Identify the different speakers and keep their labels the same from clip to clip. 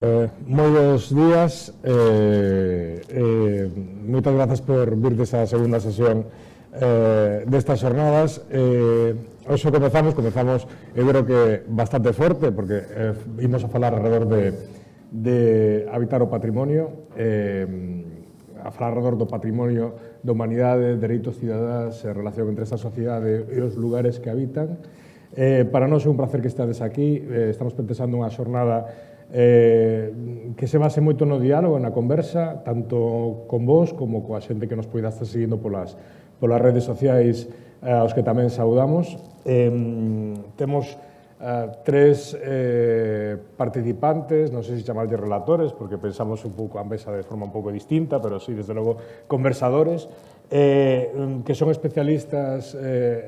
Speaker 1: Moi bons días, moitas grazas por vir desa segunda sesión destas jornadas. Hoxe comezamos, eu creo que bastante forte, porque imos a falar alrededor de habitar o patrimonio, a falar alrededor do patrimonio da humanidade, dereitos cidadás, relación entre esta sociedade e os lugares que habitan. Para nós é un placer que estades aquí, estamos pensando unha xornada que se base moito no diálogo, na conversa, tanto con vos como coa xente que nos poida estar seguindo polas redes sociais, aos que tamén saudamos. Temos tres participantes, non sei se chamarlle relatores, porque pensamos un pouco a mesa de forma un pouco distinta, pero sí, desde logo, conversadores, que son especialistas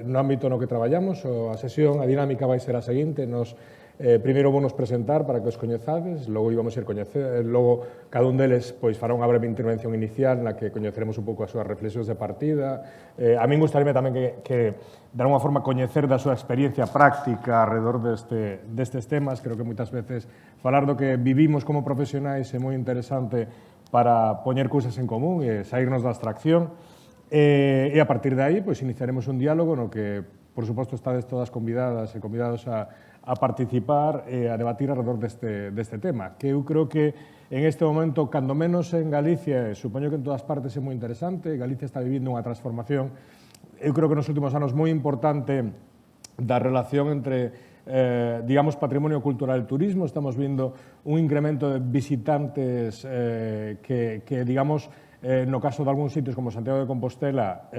Speaker 1: no ámbito no que traballamos. A sesión, a dinámica vai ser a seguinte: nos primeiro vou nos presentar para que os coñezades, logo íbamos ir coñecer, logo cada un deles pois fará unha breve intervención inicial na que coñeceremos un pouco as súas reflexións de partida. A min gustaríame tamén que de alguma forma coñecer da súa experiencia práctica alrededor destes temas. Creo que moitas veces falar do que vivimos como profesionais é moi interesante para poñer cousas en común e saírnos da abstracción. E a partir de aí, pois, iniciaremos un diálogo no que, por suposto, estades todas convidadas e convidados a participar e a debatir alrededor deste tema, que eu creo que en este momento, cando menos en Galicia, e supoño que en todas partes é moi interesante. Galicia está vivindo unha transformación, eu creo que nos últimos anos moi importante, da relación entre, digamos, patrimonio cultural e turismo. Estamos vindo un incremento de visitantes que digamos, no caso de algúns sitios como Santiago de Compostela,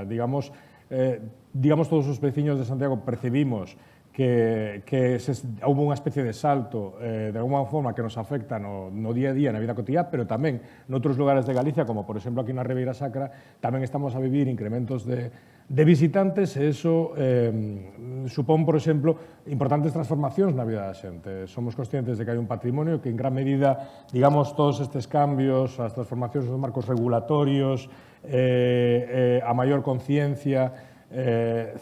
Speaker 1: digamos, todos os veciños de Santiago percibimos que houve unha especie de salto de alguma forma que nos afecta no día a día, na vida cotidiana, pero tamén noutros lugares de Galicia, como por exemplo aquí na Ribeira Sacra, tamén estamos a vivir incrementos de visitantes, e iso supón, por exemplo, importantes transformacións na vida da xente. Somos conscientes de que hai un patrimonio que en gran medida, digamos, todos estes cambios, as transformacións dos marcos regulatorios, a maior conciencia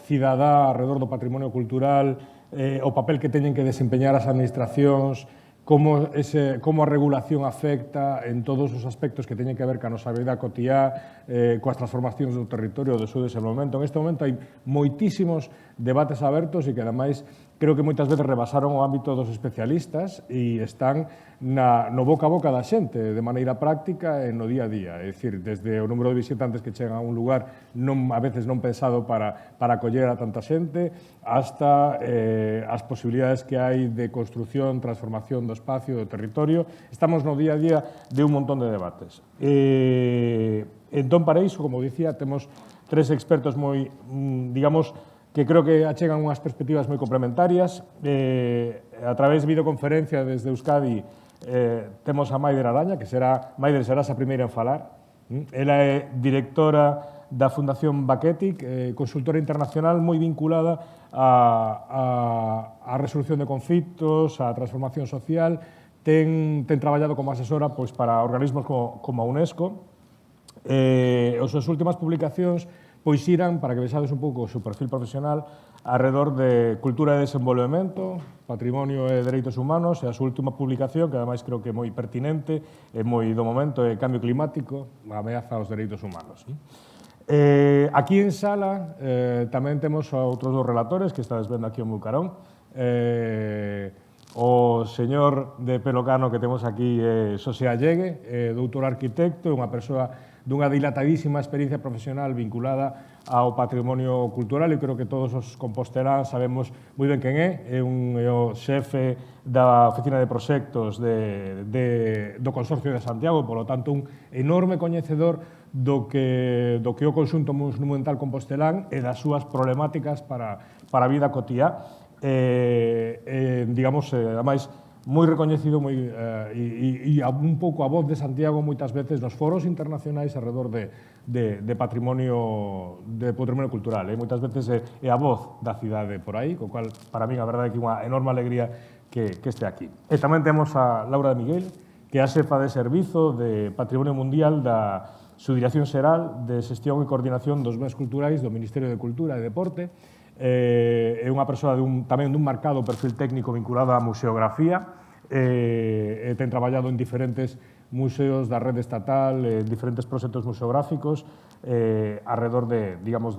Speaker 1: cidadá alrededor do patrimonio cultural, o papel que teñen que desempeñar as administracións, como a regulación afecta en todos os aspectos que teñen que ver ca nosa vida cotiá, coas transformacións do territorio, do seu desenvolvemento. En este momento hai moitísimos debates abertos e que, ademais, creo que moitas veces rebasaron o ámbito dos especialistas e están no boca a boca da xente, de maneira práctica e no día a día. É dicir, desde o número de visitantes que chegan a un lugar a veces non pensado para acoller a tanta xente, hasta as posibilidades que hai de construción, transformación do espacio, do territorio. Estamos no día a día de un montón de debates. Entón, para iso, como dicía, temos tres expertos moi, digamos, que creo que achegan unhas perspectivas moi complementarias. A través de videoconferencia desde Euskadi temos a Maider Araña, que Maider serás a primeira en falar. Ela é directora da Fundación Baquetic, consultora internacional moi vinculada á resolución de conflitos, á transformación social. Ten traballado como asesora para organismos como a UNESCO. As súas últimas publicacións pois irán, para que vexades un pouco o seu perfil profesional, alrededor de cultura e desenvolvemento, patrimonio e dereitos humanos, e a súa última publicación, que ademais creo que é moi pertinente, é moi do momento, é Cambio Climático, a ameaza aos dereitos humanos. Aquí en sala tamén temos outros dos relatores, que estades vendo aquí o meu carón. O señor de pelo cano que temos aquí é Xosé Allegue, doutor arquitecto, unha persoa dunha dilatadísima experiencia profesional vinculada ao patrimonio cultural. Eu creo que todos os composteláns sabemos moi ben quen é o xefe da Oficina de Proxectos do Consorcio de Santiago, polo tanto, un enorme coñecedor do que o conxunto monumental compostelán e das súas problemáticas para a vida cotiá. Digamos, ademais, moi recoñecido e un pouco a voz de Santiago moitas veces nos foros internacionais alrededor de patrimonio cultural. Moitas veces é a voz da cidade por aí, co cual, para min, a verdade é que é unha enorme alegría que este aquí. E tamén temos a Laura de Miguel, que é a xefa de servizo de Patrimonio Mundial da Subdirección Xeral de Xestión e Coordinación dos Bens Culturais do Ministerio de Cultura e Deporte. É unha persoa tamén dun marcado perfil técnico vinculado á museografía, ten traballado en diferentes museos da rede estatal, en diferentes proxectos museográficos, alrededor de, digamos,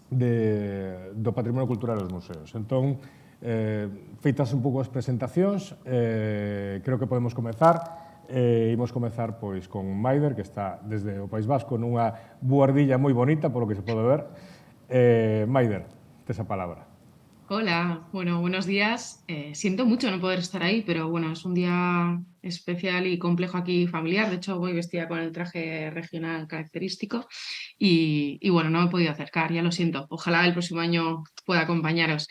Speaker 1: do patrimonio cultural dos museos. Entón, feitas un pouco as presentacións, creo que podemos comezar. Imos comezar pois con Maider, que está desde o País Vasco nunha buhardilla moi bonita, polo que se pode ver. Maider, tes a palabra.
Speaker 2: Hola, bueno, buenos días. Siento mucho no poder estar ahí, pero bueno, es un día especial y complejo aquí familiar. De hecho, voy vestida con el traje regional característico y bueno, no me he podido acercar, ya lo siento. Ojalá el próximo año pueda acompañaros.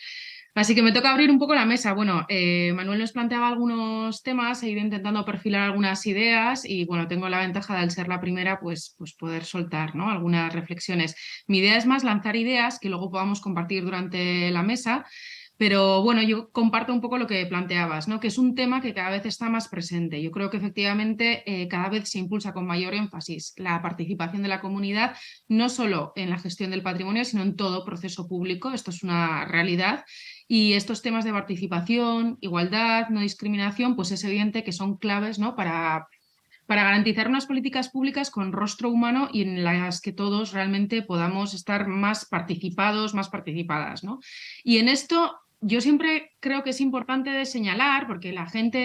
Speaker 2: Así que me toca abrir un poco la mesa. Bueno, Manuel nos planteaba algunos temas, he ido intentando perfilar algunas ideas y bueno, tengo la ventaja de al ser la primera, pues poder soltar, ¿no? Algunas reflexiones. Mi idea es más lanzar ideas que luego podamos compartir durante la mesa, pero bueno, yo comparto un poco lo que planteabas, ¿no? Que es un tema que cada vez está más presente. Yo creo que efectivamente cada vez se impulsa con mayor énfasis la participación de la comunidad, no solo en la gestión del patrimonio, sino en todo proceso público. Esto es una realidad. Y estos temas de participación, igualdad, no discriminación, pues es evidente que son claves, ¿no? Para garantizar unas políticas públicas con rostro humano y en las que todos realmente podamos estar más participados, más participadas, ¿no? Y en esto yo siempre creo que es importante de señalar, porque la gente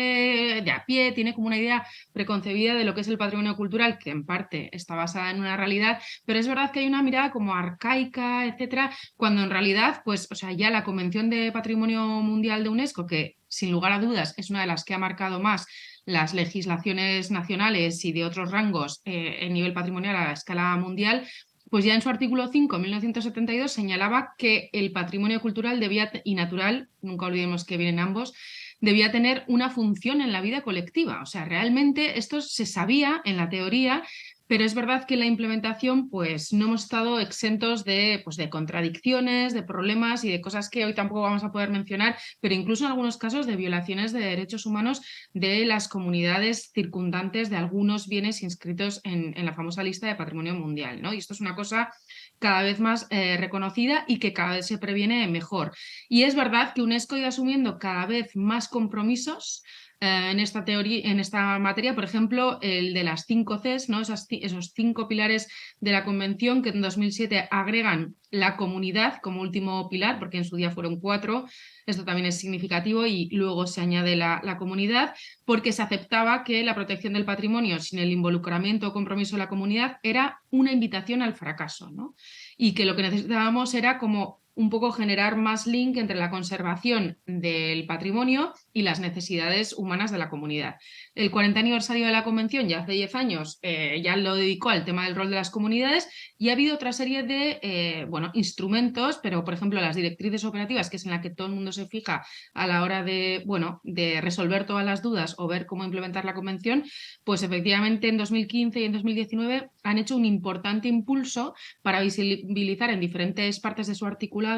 Speaker 2: de a pie tiene como una idea preconcebida de lo que es el patrimonio cultural, que en parte está basada en una realidad, pero es verdad que hay una mirada como arcaica, etcétera, cuando en realidad, pues, o sea, ya la Convención de Patrimonio Mundial de UNESCO, que sin lugar a dudas es una de las que ha marcado más las legislaciones nacionales y de otros rangos en nivel patrimonial a la escala mundial, pues ya en su artículo 5, en 1972, señalaba que el patrimonio cultural debía, y natural, nunca olvidemos que vienen ambos, debía tener una función en la vida colectiva. O sea, realmente esto se sabía en la teoría, pero es verdad que en la implementación pues no hemos estado exentos de, pues, de contradicciones, de problemas y de cosas que hoy tampoco vamos a poder mencionar, pero incluso en algunos casos de violaciones de derechos humanos de las comunidades circundantes de algunos bienes inscritos en la famosa lista de patrimonio mundial, ¿no? Y esto es una cosa cada vez más reconocida y que cada vez se previene mejor. Y es verdad que UNESCO ha ido asumiendo cada vez más compromisos en esta teoría, en esta materia, por ejemplo, el de las 5 Cs, ¿no? Esos 5 pilares de la Convención que en 2007 agregan la comunidad como último pilar, porque en su día fueron 4, esto también es significativo, y luego se añade la comunidad, porque se aceptaba que la protección del patrimonio sin el involucramiento o compromiso de la comunidad era una invitación al fracaso, ¿no? Y que lo que necesitábamos era como un poco generar más link entre la conservación del patrimonio y las necesidades humanas de la comunidad. El 40 aniversario de la Convención, ya hace 10 años, ya lo dedicó al tema del rol de las comunidades y ha habido otra serie de bueno, instrumentos, pero por ejemplo las directrices operativas, que es en la que todo el mundo se fija a la hora de, bueno, de resolver todas las dudas o ver cómo implementar la Convención, pues efectivamente en 2015 y en 2019 han hecho un importante impulso para visibilizar en diferentes partes de su articulado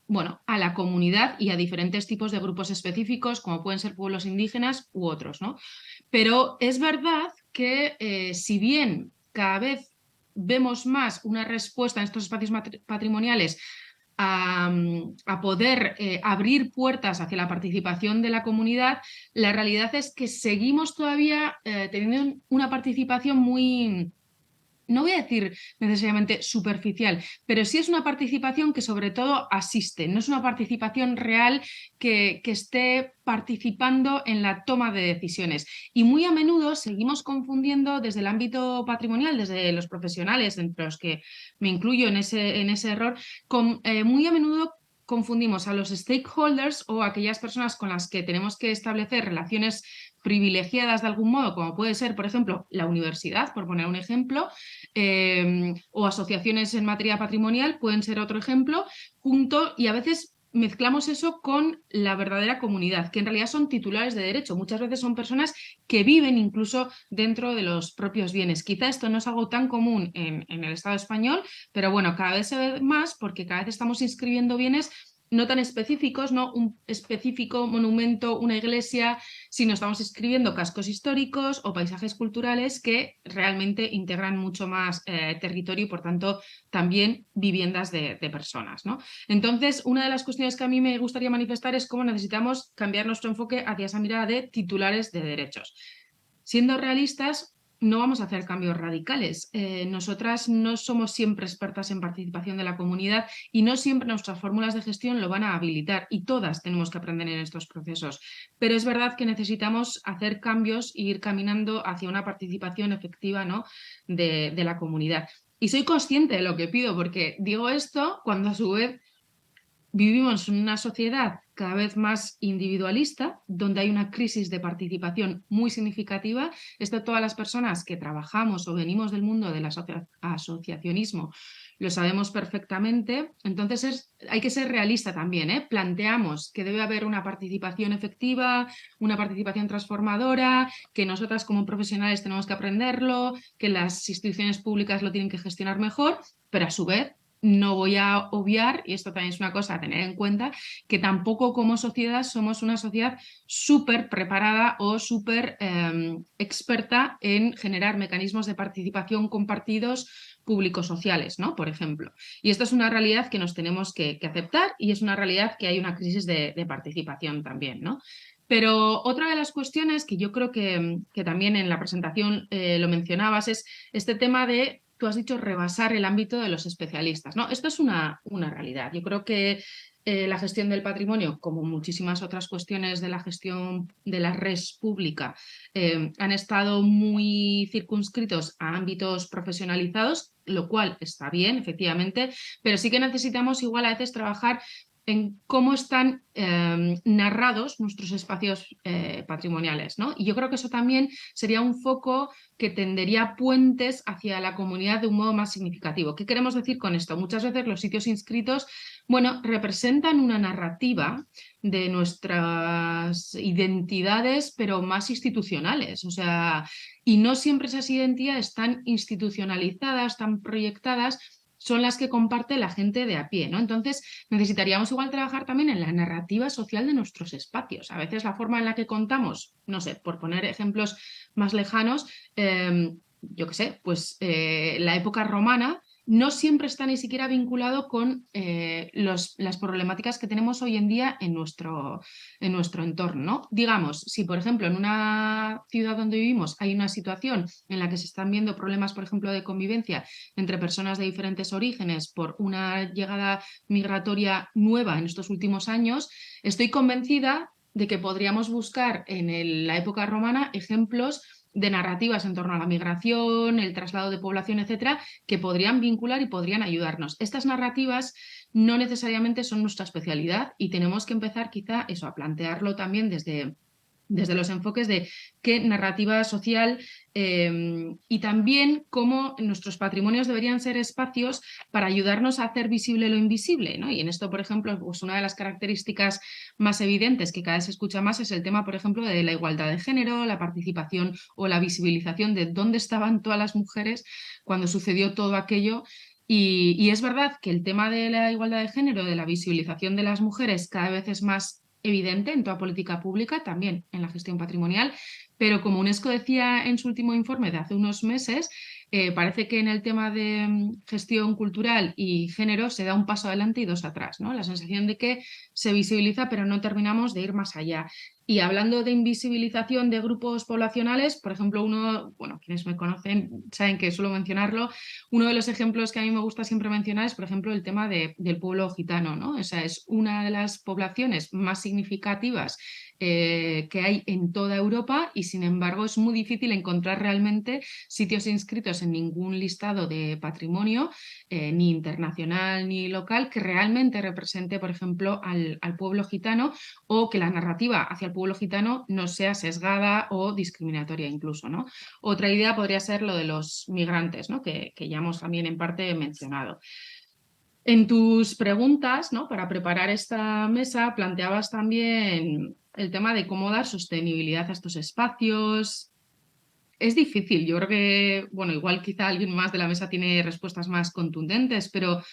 Speaker 2: bueno, a la comunidad y a diferentes tipos de grupos específicos, como pueden ser pueblos indígenas u otros, ¿no? Pero es verdad que si bien cada vez vemos más una respuesta en estos espacios patrimoniales a poder abrir puertas hacia la participación de la comunidad, la realidad es que seguimos todavía teniendo una participación muy, no voy a decir necesariamente superficial, pero sí es una participación que sobre todo asiste, no es una participación real que esté participando en la toma de decisiones. Y muy a menudo seguimos confundiendo desde el ámbito patrimonial, desde los profesionales, entre los que me incluyo en ese error, muy a menudo confundimos a los stakeholders o aquellas personas con las que tenemos que establecer relaciones privilegiadas de algún modo, como puede ser, por ejemplo, la universidad, por poner un ejemplo, o asociaciones en materia patrimonial pueden ser otro ejemplo, junto, y a veces mezclamos eso con la verdadera comunidad, que en realidad son titulares de derecho. Muchas veces son personas que viven incluso dentro de los propios bienes. Quizá esto no es algo tan común en el Estado español, pero bueno, cada vez se ve más porque cada vez estamos inscribiendo bienes no tan específicos, no un específico monumento, una iglesia, sino estamos escribiendo cascos históricos o paisajes culturales que realmente integran mucho más territorio y, por tanto, también viviendas de personas, ¿no? Entonces, una de las cuestiones que a mí me gustaría manifestar es cómo necesitamos cambiar nuestro enfoque hacia esa mirada de titulares de derechos. Siendo realistas, no vamos a hacer cambios radicales. Nosotras no somos siempre expertas en participación de la comunidad y no siempre nuestras fórmulas de gestión lo van a habilitar, y todas tenemos que aprender en estos procesos. Pero es verdad que necesitamos hacer cambios e ir caminando hacia una participación efectiva, ¿no?, de la comunidad. Y soy consciente de lo que pido, porque digo esto cuando a su vez vivimos en una sociedad cada vez más individualista, donde hay una crisis de participación muy significativa. Esto todas las personas que trabajamos o venimos del mundo del asociacionismo lo sabemos perfectamente. Entonces hay que ser realista también, ¿eh? Planteamos que debe haber una participación efectiva, una participación transformadora, que nosotras como profesionales tenemos que aprenderlo, que las instituciones públicas lo tienen que gestionar mejor, pero a su vez no voy a obviar, y esto también es una cosa a tener en cuenta, que tampoco como sociedad somos una sociedad súper preparada o súper experta en generar mecanismos de participación compartidos públicos sociales, ¿no?, por ejemplo. Y esto es una realidad que nos tenemos que aceptar, y es una realidad que hay una crisis de participación también, ¿no? Pero otra de las cuestiones que yo creo que también en la presentación lo mencionabas es este tema de, tú has dicho, rebasar el ámbito de los especialistas, ¿no? Esto es una realidad. Yo creo que la gestión del patrimonio, como muchísimas otras cuestiones de la gestión de la red pública, han estado muy circunscritos a ámbitos profesionalizados, lo cual está bien, efectivamente, pero sí que necesitamos igual a veces trabajar en cómo están narrados nuestros espacios patrimoniales, ¿no? Y yo creo que eso también sería un foco que tendería puentes hacia la comunidad de un modo más significativo. ¿Qué queremos decir con esto? Muchas veces los sitios inscritos, bueno, representan una narrativa de nuestras identidades, pero más institucionales. O sea, y no siempre esas identidades tan institucionalizadas, tan proyectadas, son las que comparte la gente de a pie, ¿no? Entonces, necesitaríamos igual trabajar también en la narrativa social de nuestros espacios. A veces la forma en la que contamos, no sé, por poner ejemplos más lejanos, yo qué sé, pues la época romana no siempre está ni siquiera vinculado con las problemáticas que tenemos hoy en día en nuestro entorno, ¿no? Digamos, si por ejemplo en una ciudad donde vivimos hay una situación en la que se están viendo problemas, por ejemplo, de convivencia entre personas de diferentes orígenes por una llegada migratoria nueva en estos últimos años, estoy convencida de que podríamos buscar en la época romana ejemplos de narrativas en torno a la migración, el traslado de población, etcétera, que podrían vincular y podrían ayudarnos. Estas narrativas no necesariamente son nuestra especialidad, y tenemos que empezar quizá eso, a plantearlo también desde los enfoques de qué narrativa social y también cómo nuestros patrimonios deberían ser espacios para ayudarnos a hacer visible lo invisible, ¿no? Y en esto, por ejemplo, pues una de las características más evidentes que cada vez se escucha más es el tema, por ejemplo, de la igualdad de género, la participación o la visibilización de dónde estaban todas las mujeres cuando sucedió todo aquello. Y es verdad que el tema de la igualdad de género, de la visibilización de las mujeres, cada vez es más evidente en toda política pública, también en la gestión patrimonial, pero como UNESCO decía en su último informe de hace unos meses, parece que en el tema de gestión cultural y género se da un paso adelante y dos atrás, ¿no? La sensación de que se visibiliza, pero no terminamos de ir más allá. Y hablando de invisibilización de grupos poblacionales, por ejemplo, bueno, quienes me conocen saben que suelo mencionarlo, uno de los ejemplos que a mí me gusta siempre mencionar es, por ejemplo, el tema del pueblo gitano, ¿no? O sea, es una de las poblaciones más significativas que hay en toda Europa, y sin embargo es muy difícil encontrar realmente sitios inscritos en ningún listado de patrimonio, ni internacional ni local, que realmente represente, por ejemplo, al pueblo gitano, o que la narrativa hacia el pueblo gitano no sea sesgada o discriminatoria incluso, ¿no? Otra idea podría ser lo de los migrantes, ¿no?, que ya hemos también en parte mencionado. En tus preguntas, ¿no?, para preparar esta mesa, planteabas también el tema de cómo dar sostenibilidad a estos espacios. Es difícil, yo creo que, bueno, igual quizá alguien más de la mesa tiene respuestas más contundentes, pero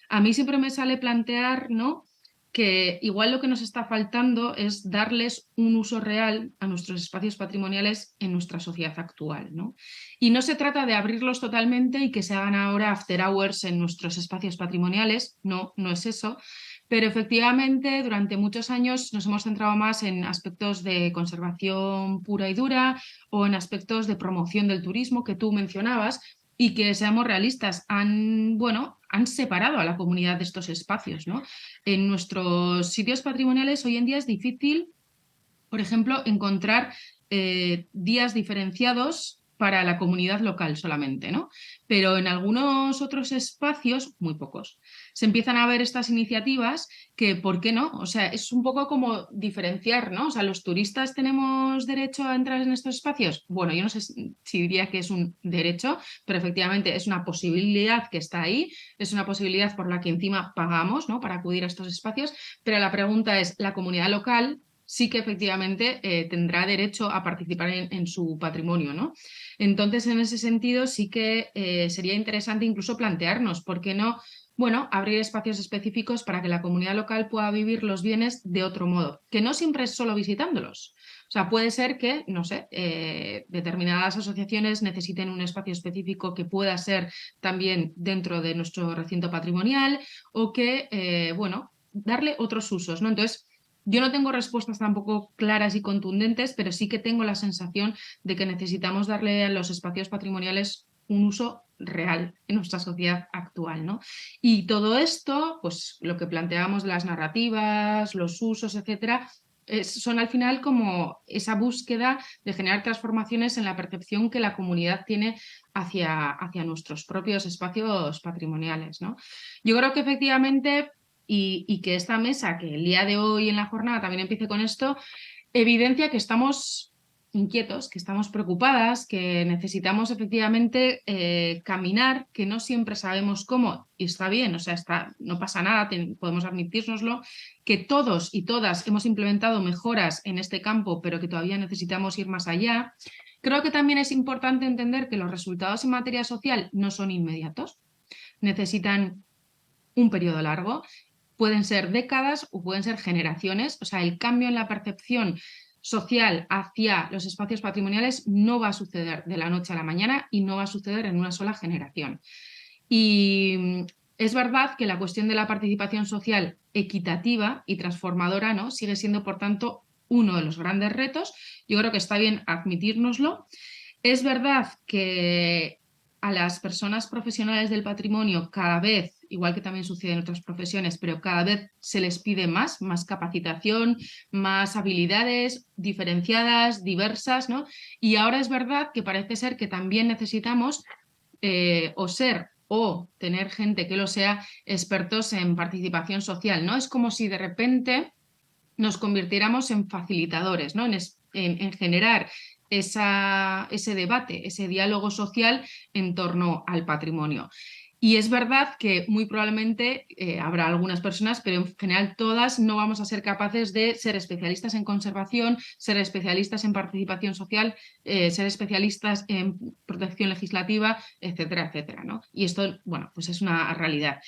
Speaker 2: a mí siempre me sale plantear, ¿no?, que igual lo que nos está faltando es darles un uso real a nuestros espacios patrimoniales en nuestra sociedad actual, ¿no? Y no se trata de abrirlos totalmente y que se hagan ahora after hours en nuestros espacios patrimoniales, no, no es eso, pero efectivamente durante muchos años nos hemos centrado más en aspectos de conservación pura y dura o en aspectos de promoción del turismo que tú mencionabas, y que seamos realistas, han separado a la comunidad de estos espacios, ¿no? En nuestros sitios patrimoniales hoy en día es difícil, por ejemplo, encontrar días diferenciados para la comunidad local solamente, ¿no? Pero en algunos otros espacios, muy pocos, se empiezan a ver estas iniciativas que, ¿por qué no? O sea, es un poco como diferenciar, ¿no? O sea, ¿los turistas tenemos derecho a entrar en estos espacios? Bueno, yo no sé si diría que es un derecho, pero efectivamente es una posibilidad que está ahí, es una posibilidad por la que encima pagamos, ¿no? Para acudir a estos espacios, pero la pregunta es, ¿la comunidad local sí que efectivamente tendrá derecho a participar en su patrimonio, ¿no? Entonces, en ese sentido, sí que sería interesante incluso plantearnos, ¿por qué no? Bueno, abrir espacios específicos para que la comunidad local pueda vivir los bienes de otro modo, que no siempre es solo visitándolos. O sea, puede ser que, no sé, determinadas asociaciones necesiten un espacio específico que pueda ser también dentro de nuestro recinto patrimonial o que, bueno, darle otros usos, ¿no? Entonces, yo no tengo respuestas tampoco claras y contundentes, pero sí que tengo la sensación de que necesitamos darle a los espacios patrimoniales un uso real en nuestra sociedad actual, ¿no? Y todo esto, pues lo que planteábamos de las narrativas, los usos, etcétera, son al final como esa búsqueda de generar transformaciones en la percepción que la comunidad tiene hacia nuestros propios espacios patrimoniales, ¿no? Yo creo que efectivamente y que esta mesa, que el día de hoy en la jornada también empiece con esto, evidencia que estamos inquietos, que estamos preocupadas, que necesitamos efectivamente caminar, que no siempre sabemos cómo, y está bien, o sea, no pasa nada, podemos admitírnoslo, que todos y todas hemos implementado mejoras en este campo, pero que todavía necesitamos ir más allá. Creo que también es importante entender que los resultados en materia social no son inmediatos, necesitan un periodo largo, pueden ser décadas o pueden ser generaciones. O sea, el cambio en la percepción social hacia los espacios patrimoniales no va a suceder de la noche a la mañana y no va a suceder en una sola generación. Y es verdad que la cuestión de la participación social equitativa y transformadora, ¿no?, sigue siendo, por tanto, uno de los grandes retos. Yo creo que está bien admitírnoslo. Es verdad que a las personas profesionales del patrimonio cada vez, igual que también sucede en otras profesiones, pero cada vez se les pide más capacitación, más habilidades diferenciadas, diversas, ¿no? Y ahora es verdad que parece ser que también necesitamos o ser o tener gente que lo sea expertos en participación social, ¿no? Es como si de repente nos convirtiéramos en facilitadores, ¿no? En generar ese debate, ese diálogo social en torno al patrimonio. Y es verdad que muy probablemente habrá algunas personas, pero en general todas no vamos a ser capaces de ser especialistas en conservación, ser especialistas en participación social, ser especialistas en protección legislativa, etcétera, etcétera, ¿no? Y esto, bueno, pues es una realidad.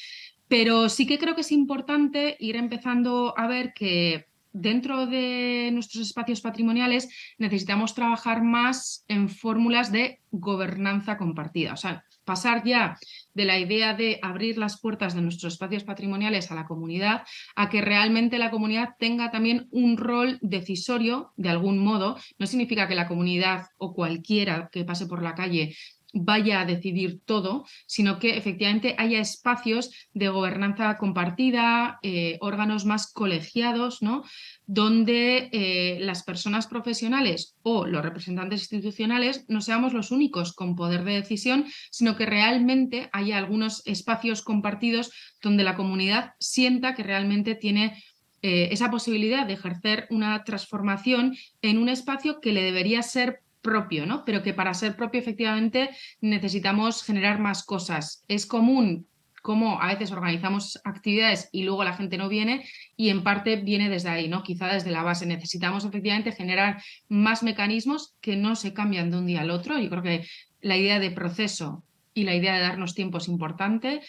Speaker 2: Pero sí que creo que es importante ir empezando a ver que dentro de nuestros espacios patrimoniales necesitamos trabajar más en fórmulas de gobernanza compartida. O sea, pasar ya de la idea de abrir las puertas de nuestros espacios patrimoniales a la comunidad a que realmente la comunidad tenga también un rol decisorio de algún modo. No significa que la comunidad o cualquiera que pase por la calle vaya a decidir todo, sino que efectivamente haya espacios de gobernanza compartida, órganos más colegiados, ¿no?, donde las personas profesionales o los representantes institucionales no seamos los únicos con poder de decisión, sino que realmente haya algunos espacios compartidos donde la comunidad sienta que realmente tiene esa posibilidad de ejercer una transformación en un espacio que le debería ser propio, ¿no? Pero que para ser propio efectivamente necesitamos generar más cosas. Es común cómo a veces organizamos actividades y luego la gente no viene, y en parte viene desde ahí, ¿no? Quizá desde la base. Necesitamos efectivamente generar más mecanismos que no se cambian de un día al otro. Yo creo que la idea de proceso y la idea de darnos tiempo es importante.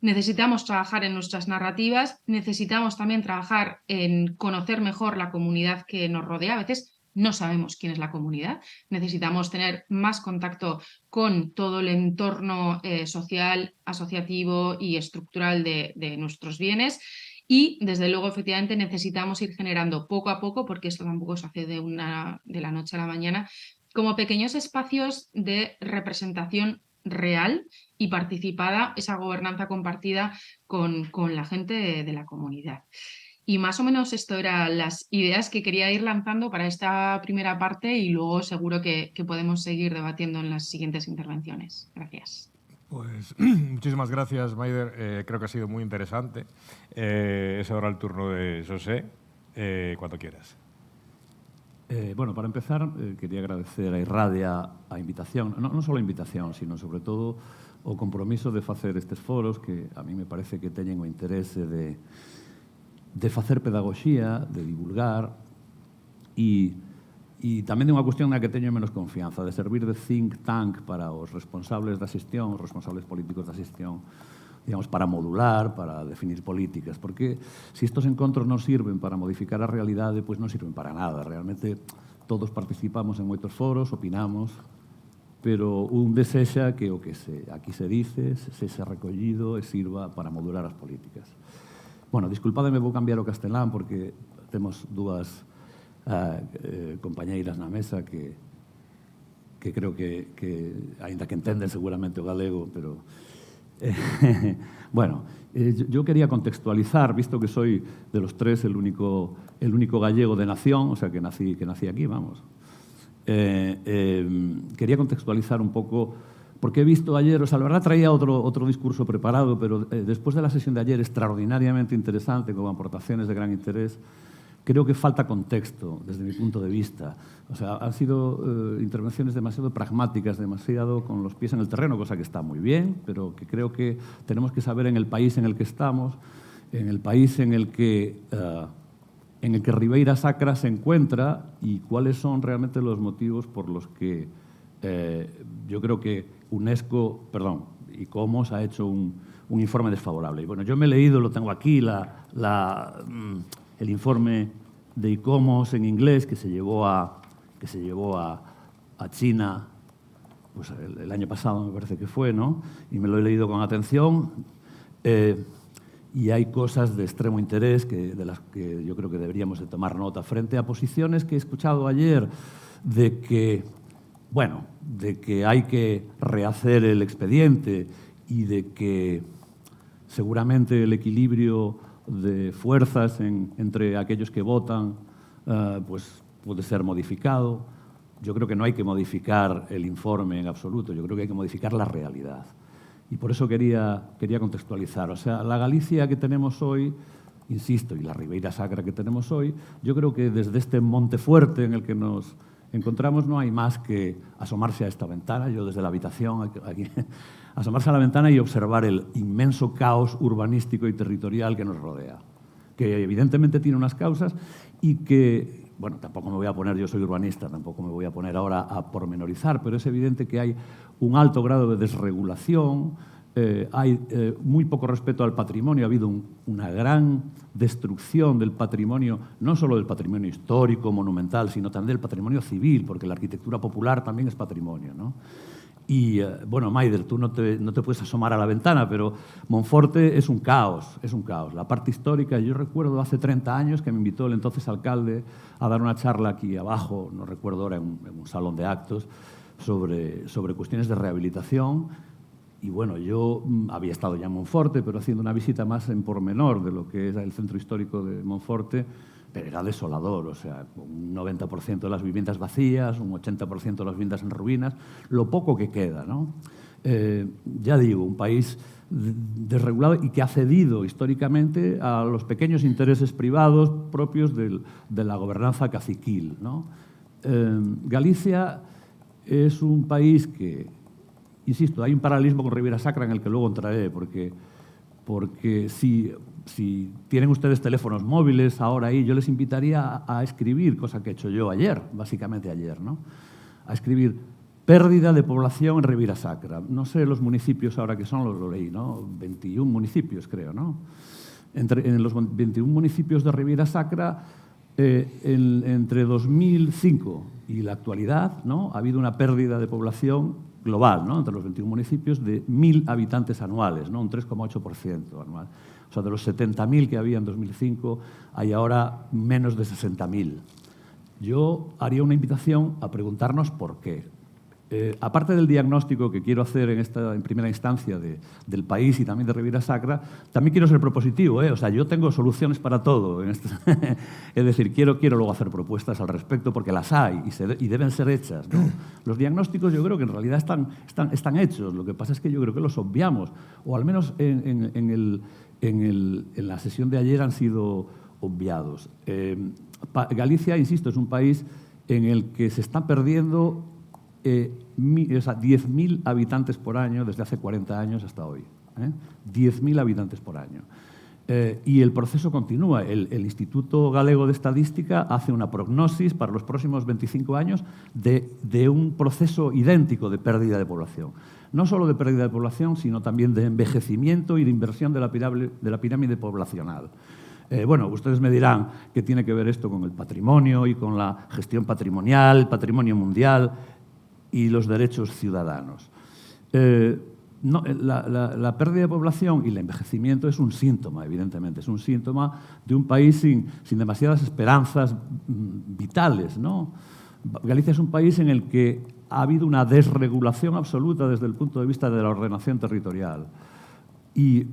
Speaker 2: Necesitamos trabajar en nuestras narrativas, necesitamos también trabajar en conocer mejor la comunidad que nos rodea. A veces no sabemos quién es la comunidad, necesitamos tener más contacto con todo el entorno social, asociativo y estructural de nuestros bienes. Y desde luego, efectivamente, necesitamos ir generando poco a poco, porque esto tampoco se hace de la noche a la mañana, como pequeños espacios de representación real y participada, esa gobernanza compartida con la gente de la comunidad. Y más o menos esto eran las ideas que quería ir lanzando para esta primera parte y luego seguro que podemos seguir debatiendo en las siguientes intervenciones. Gracias.
Speaker 1: Pues muchísimas gracias, Maider. Creo que ha sido muy interesante. Es ahora el turno de José, cuando quieras.
Speaker 3: Bueno, para empezar, quería agradecer a Irradia a invitación, non só a invitación, sino sobre todo o compromiso de facer estes foros que a mí me parece que teñen o interese de facer pedagogía, de divulgar e tamén de unha cuestión na que teño menos confianza, de servir de think tank para os responsables da xestión, os responsables políticos da xestión, digamos, para modular, para definir políticas, porque se estos encontros non sirven para modificar a realidade, pois non sirven para nada. Realmente todos participamos en moitos foros, opinamos, pero un desexa que o que aquí se dice sexa recollido e sirva para modular as políticas. Bueno, disculpademe, vou cambiar o castelán porque temos dúas compañeiras na mesa que creo que aínda que entenden seguramente o galego, pero bueno, yo quería contextualizar, visto que soy de los tres el único gallego de nación, o sea, que nací aquí, vamos. Quería contextualizar un poco, porque he visto ayer, o sea, la verdad traía otro discurso preparado, pero después de la sesión de ayer, extraordinariamente interesante, con aportaciones de gran interés, creo que falta contexto desde mi punto de vista. O sea, han sido intervenciones demasiado pragmáticas, demasiado con los pies en el terreno, cosa que está muy bien, pero que creo que tenemos que saber en el país en el que estamos, en el país en el que Ribeira Sacra se encuentra y cuáles son realmente los motivos por los que yo creo que ICOMOS ha hecho un informe desfavorable. Y bueno, yo me he leído, lo tengo aquí, el informe de ICOMOS en inglés que se llevó a China pues el año pasado, me parece que fue, ¿no? Y me lo he leído con atención. Y hay cosas de extremo interés de las que yo creo que deberíamos de tomar nota frente a posiciones que he escuchado ayer de que hay que rehacer el expediente y de que seguramente el equilibrio de fuerzas entre aquellos que votan pues puede ser modificado. Yo creo que no hay que modificar el informe en absoluto, yo creo que hay que modificar la realidad. Y por eso quería contextualizar. O sea, la Galicia que tenemos hoy, insisto, y la Ribeira Sacra que tenemos hoy, yo creo que desde este monte fuerte en el que nos encontramos no hay más que asomarse a esta ventana, yo desde la habitación, aquí, asomarse a la ventana y observar el inmenso caos urbanístico y territorial que nos rodea, que evidentemente tiene unas causas y que, bueno, tampoco me voy a poner, yo soy urbanista, tampoco me voy a poner ahora a pormenorizar, pero es evidente que hay un alto grado de desregulación, hay muy poco respeto al patrimonio, ha habido una gran destrucción del patrimonio, no solo del patrimonio histórico, monumental, sino también del patrimonio civil, porque la arquitectura popular también es patrimonio, ¿no? Y, bueno, Maider, tú no te puedes asomar a la ventana, pero Monforte es un caos, es un caos. La parte histórica, yo recuerdo hace 30 años que me invitó el entonces alcalde a dar una charla aquí abajo, no recuerdo ahora, en un salón de actos, sobre cuestiones de rehabilitación. Y bueno, yo había estado ya en Monforte, pero haciendo una visita más en pormenor de lo que era el centro histórico de Monforte, pero era desolador, o sea, un 90% de las viviendas vacías, un 80% de las viviendas en ruinas, lo poco que queda, ¿no? Ya digo, un país desregulado y que ha cedido históricamente a los pequeños intereses privados propios de la gobernanza caciquil, ¿no? Galicia es un país que, insisto, hay un paralelismo con Ribeira Sacra en el que luego entraré, porque si tienen ustedes teléfonos móviles ahora ahí, yo les invitaría a escribir, cosa que he hecho yo ayer, básicamente ayer, ¿no? A escribir pérdida de población en Ribeira Sacra. No sé los municipios ahora que son, lo leí, ¿no? 21 municipios, creo, ¿no? En los 21 municipios de Ribeira Sacra, entre 2005 y la actualidad, ¿no?, ha habido una pérdida de población global, ¿no?, entre los 21 municipios de 1.000 habitantes anuales, ¿no?, un 3,8% anual. O sea, de los 70.000 que había en 2005, hay ahora menos de 60.000. Yo haría una invitación a preguntarnos por qué. Aparte del diagnóstico que quiero hacer en primera instancia del país y también de Ribeira Sacra, también quiero ser propositivo, O sea, yo tengo soluciones para todo. Es decir, quiero luego hacer propuestas al respecto porque las hay y deben ser hechas, ¿no? Los diagnósticos yo creo que en realidad están hechos. Lo que pasa es que yo creo que los obviamos, o al menos en la sesión de ayer han sido obviados. Galicia, insisto, es un país en el que se está perdiendo 10.000 habitantes por año desde hace 40 años hasta hoy. 10.000 habitantes por año. Y el proceso continúa. El Instituto Galego de Estadística hace una prognosis para los próximos 25 años de un proceso idéntico de pérdida de población. No solo de pérdida de población, sino también de envejecimiento y de inversión de la pirámide poblacional. Bueno, ustedes me dirán qué tiene que ver esto con el patrimonio y con la gestión patrimonial, el patrimonio mundial y los derechos ciudadanos. La pérdida de población y el envejecimiento es un síntoma, evidentemente. Es un síntoma de un país sin demasiadas esperanzas vitales, ¿no? Galicia es un país en el que ha habido una desregulación absoluta desde el punto de vista de la ordenación territorial. Y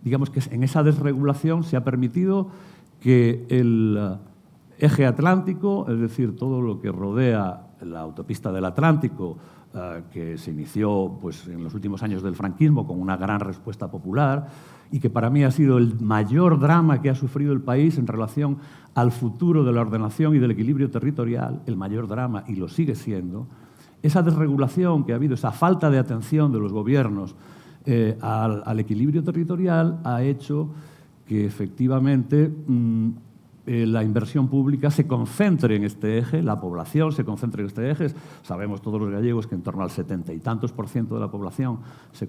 Speaker 3: digamos que en esa desregulación se ha permitido que el eje atlántico, es decir, todo lo que rodea la autopista del Atlántico, que se inició pues, en los últimos años del franquismo con una gran respuesta popular y que para mí ha sido el mayor drama que ha sufrido el país en relación al futuro de la ordenación y del equilibrio territorial, el mayor drama, y lo sigue siendo. Esa desregulación que ha habido, esa falta de atención de los gobiernos al equilibrio territorial ha hecho que efectivamente la inversión pública se concentre en este eje, la población se concentre en este eje. Sabemos todos los gallegos que en torno al 70 y tantos % de la población se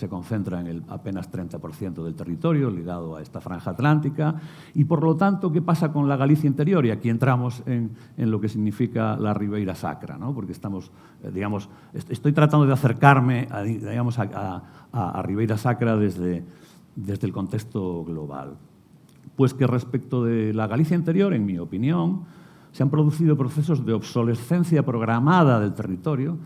Speaker 3: concentra en el apenas 30% del territorio ligado a esta franja atlántica. Y por lo tanto, ¿qué pasa con la Galicia interior? Y aquí entramos en lo que significa la Ribeira Sacra, ¿no? Porque estamos, digamos, estoy tratando de acercarme a Ribeira Sacra desde el contexto global. Pues que respecto de la Galicia interior, en mi opinión, se han producido procesos de obsolescencia programada del territorio,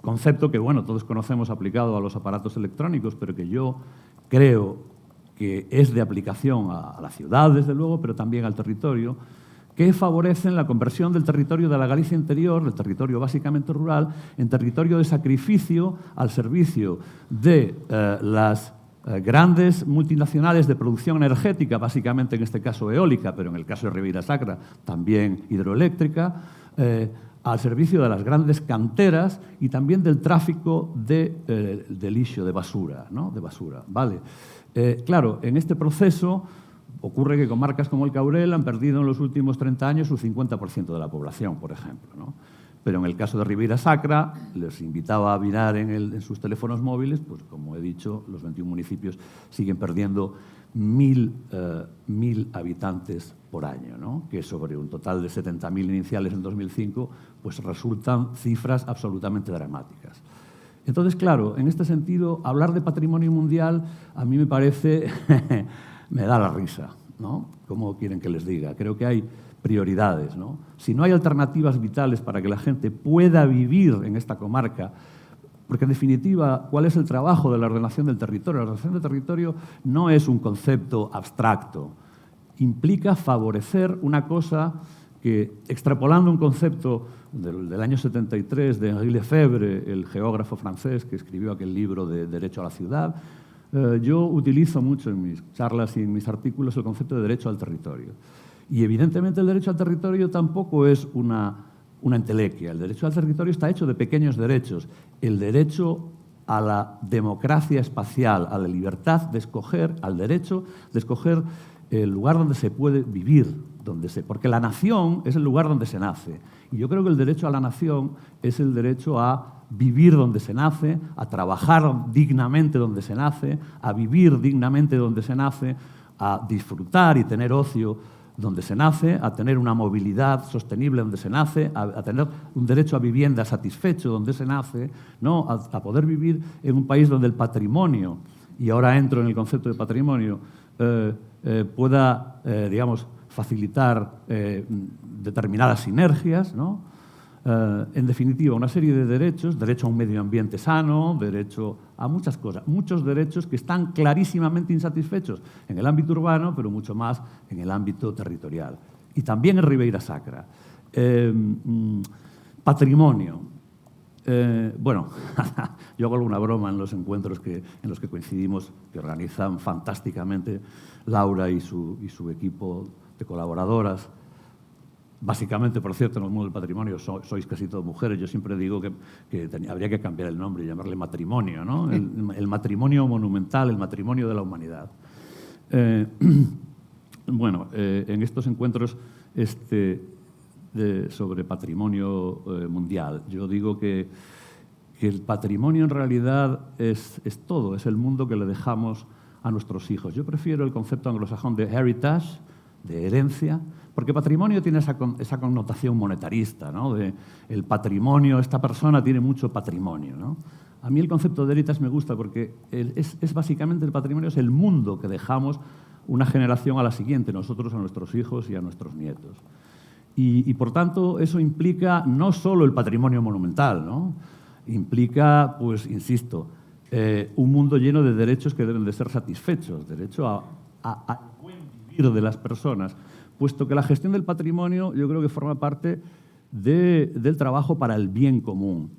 Speaker 3: concepto que, bueno, todos conocemos aplicado a los aparatos electrónicos, pero que yo creo que es de aplicación a la ciudad, desde luego, pero también al territorio, que favorecen la conversión del territorio de la Galicia interior, del territorio básicamente rural, en territorio de sacrificio al servicio de las grandes multinacionales de producción energética, básicamente en este caso eólica, pero en el caso de Ribeira Sacra también hidroeléctrica, al servicio de las grandes canteras y también del tráfico de lixo, de basura, ¿no? De basura, ¿vale? Claro, en este proceso ocurre que comarcas como el Caurel han perdido en los últimos 30 años su 50% de la población, por ejemplo, ¿no? Pero en el caso de Ribeira Sacra, les invitaba a mirar en sus teléfonos móviles, pues como he dicho, los 21 municipios siguen perdiendo 1.000 habitantes por año, ¿no? Que sobre un total de 70.000 iniciales en 2005, pues resultan cifras absolutamente dramáticas. Entonces, claro, en este sentido, hablar de patrimonio mundial a mí me parece, me da la risa, ¿no? ¿Cómo quieren que les diga? Creo que hay prioridades, ¿no? Si no hay alternativas vitales para que la gente pueda vivir en esta comarca, porque en definitiva, ¿cuál es el trabajo de la ordenación del territorio? La ordenación del territorio no es un concepto abstracto, implica favorecer una cosa que, extrapolando un concepto del año 73 de Henri Lefebvre, el geógrafo francés que escribió aquel libro de Derecho a la ciudad, yo utilizo mucho en mis charlas y en mis artículos el concepto de derecho al territorio. Y evidentemente el derecho al territorio tampoco es una entelequia. El derecho al territorio está hecho de pequeños derechos. El derecho a la democracia espacial, a la libertad de escoger, al derecho de escoger el lugar donde se puede vivir, porque la nación es el lugar donde se nace. Y yo creo que el derecho a la nación es el derecho a vivir donde se nace, a trabajar dignamente donde se nace, a vivir dignamente donde se nace, a disfrutar y tener ocio donde se nace, a tener una movilidad sostenible donde se nace, a tener un derecho a vivienda satisfecho donde se nace, ¿no? A poder vivir en un país donde el patrimonio, y ahora entro en el concepto de patrimonio, pueda, digamos, facilitar determinadas sinergias, ¿no? En definitiva, una serie de derechos, derecho a un medio ambiente sano, derecho a muchas cosas, muchos derechos que están clarísimamente insatisfechos en el ámbito urbano, pero mucho más en el ámbito territorial. Y también en Ribeira Sacra. Patrimonio. Bueno, yo hago alguna broma en los encuentros en los que coincidimos, que organizan fantásticamente Laura y su equipo de colaboradoras. Básicamente, por cierto, en el mundo del patrimonio sois casi todas mujeres. Yo siempre digo que habría que cambiar el nombre y llamarle matrimonio, ¿no? El matrimonio monumental, el matrimonio de la humanidad. Bueno, en estos encuentros sobre patrimonio mundial, yo digo que el patrimonio en realidad es todo, es el mundo que le dejamos a nuestros hijos. Yo prefiero el concepto anglosajón de heritage, de herencia, porque patrimonio tiene esa connotación monetarista, ¿no? De el patrimonio, esta persona tiene mucho patrimonio, ¿no? A mí el concepto de heritage me gusta porque es básicamente el patrimonio, es el mundo que dejamos una generación a la siguiente, nosotros a nuestros hijos y a nuestros nietos. Y por tanto, eso implica no solo el patrimonio monumental, ¿no? Implica, pues, insisto, un mundo lleno de derechos que deben de ser satisfechos, derecho al buen vivir de las personas, puesto que la gestión del patrimonio yo creo que forma parte del trabajo para el bien común.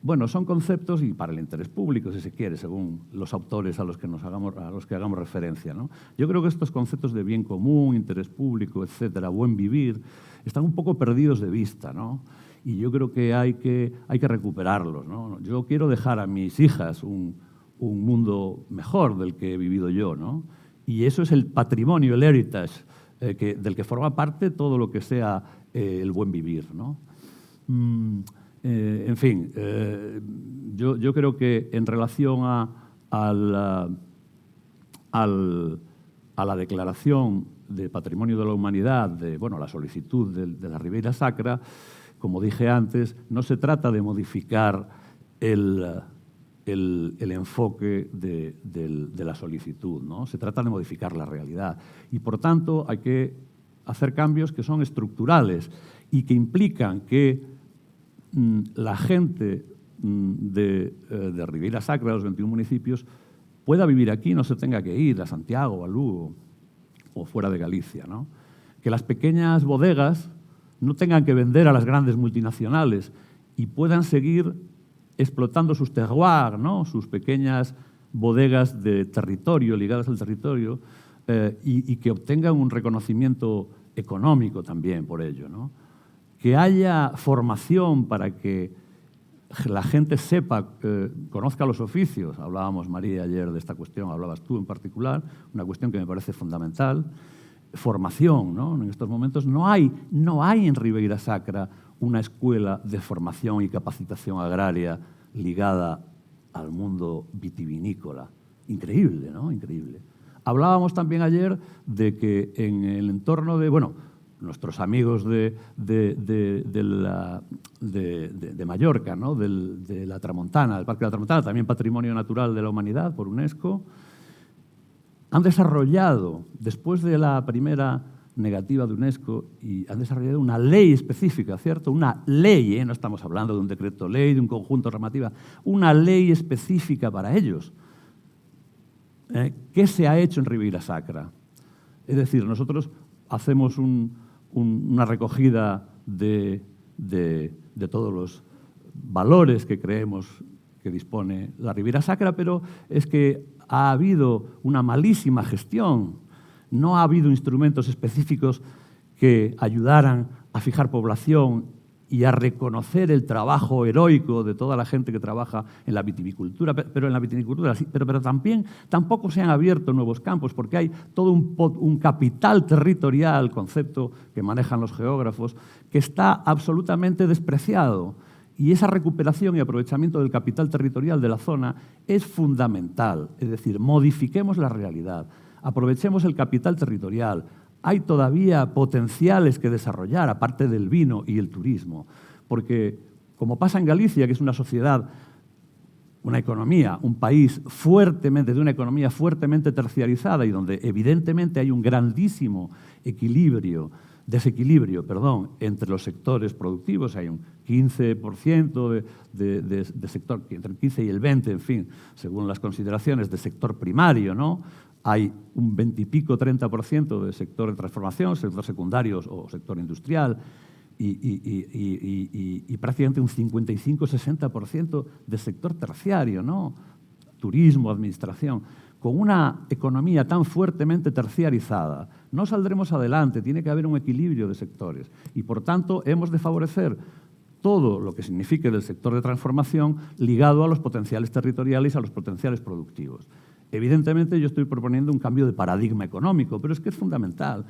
Speaker 3: Bueno, son conceptos y para el interés público, si se quiere, según los autores a los que hagamos referencia, ¿no? Yo creo que estos conceptos de bien común, interés público, etcétera, buen vivir, están un poco perdidos de vista, ¿no? Y yo creo que hay que recuperarlos, ¿no? Yo quiero dejar a mis hijas un mundo mejor del que he vivido yo, ¿no? Y eso es el patrimonio, el heritage, del que forma parte todo lo que sea el buen vivir, ¿no? En fin, yo creo que en relación a la declaración de Patrimonio de la Humanidad, la solicitud de la Ribeira Sacra, como dije antes, no se trata de modificar el enfoque de la solicitud, ¿no? Se trata de modificar la realidad. Y, por tanto, hay que hacer cambios que son estructurales y que implican que la gente de Ribeira Sacra, de los 21 municipios, pueda vivir aquí, no se tenga que ir a Santiago o a Lugo o fuera de Galicia, ¿no? Que las pequeñas bodegas no tengan que vender a las grandes multinacionales y puedan seguir explotando sus terroirs, ¿no? Sus pequeñas bodegas de territorio, ligadas al territorio, y que obtengan un reconocimiento económico también por ello, ¿no? Que haya formación para que la gente sepa, conozca los oficios. Hablábamos, María, ayer de esta cuestión, hablabas tú en particular, una cuestión que me parece fundamental. Formación, ¿no? En estos momentos no hay en Ribeira Sacra una escuela de formación y capacitación agraria ligada al mundo vitivinícola. Increíble, ¿no? Increíble. Hablábamos también ayer de que en el entorno de, nuestros amigos de Mallorca, ¿no? de la Tramontana, del Parque de la Tramontana, también Patrimonio Natural de la Humanidad por UNESCO, han desarrollado, después de la primera negativa de UNESCO, y han desarrollado una ley específica, ¿cierto? Una ley, no estamos hablando de un decreto ley, de un conjunto normativo, una ley específica para ellos. ¿Qué se ha hecho en Ribeira Sacra? Es decir, nosotros hacemos una recogida de todos los valores que creemos que dispone la Ribeira Sacra, pero es que ha habido una malísima gestión. No ha habido instrumentos específicos que ayudaran a fijar población y a reconocer el trabajo heroico de toda la gente que trabaja en la vitivinicultura, pero en la vitivinicultura, pero también tampoco se han abierto nuevos campos, porque hay todo un capital territorial, concepto que manejan los geógrafos, que está absolutamente despreciado. Y esa recuperación y aprovechamiento del capital territorial de la zona es fundamental. Es decir, modifiquemos la realidad, aprovechemos el capital territorial. Hay todavía potenciales que desarrollar, aparte del vino y el turismo. Porque, como pasa en Galicia, que es una sociedad, una economía, un país de una economía fuertemente terciarizada y donde evidentemente hay un grandísimo desequilibrio entre los sectores productivos, hay un 15% de sector, entre el 15 y el 20, en fin, según las consideraciones, de sector primario, ¿no? Hay un 20 y pico, 30% de sector de transformación, sector secundario o sector industrial, y prácticamente un 55-60% de sector terciario, ¿no? Turismo, administración. Con una economía tan fuertemente terciarizada, no saldremos adelante, tiene que haber un equilibrio de sectores. Y, por tanto, hemos de favorecer todo lo que signifique del sector de transformación ligado a los potenciales territoriales y a los potenciales productivos. Evidentemente, yo estoy proponiendo un cambio de paradigma económico, pero es que es fundamental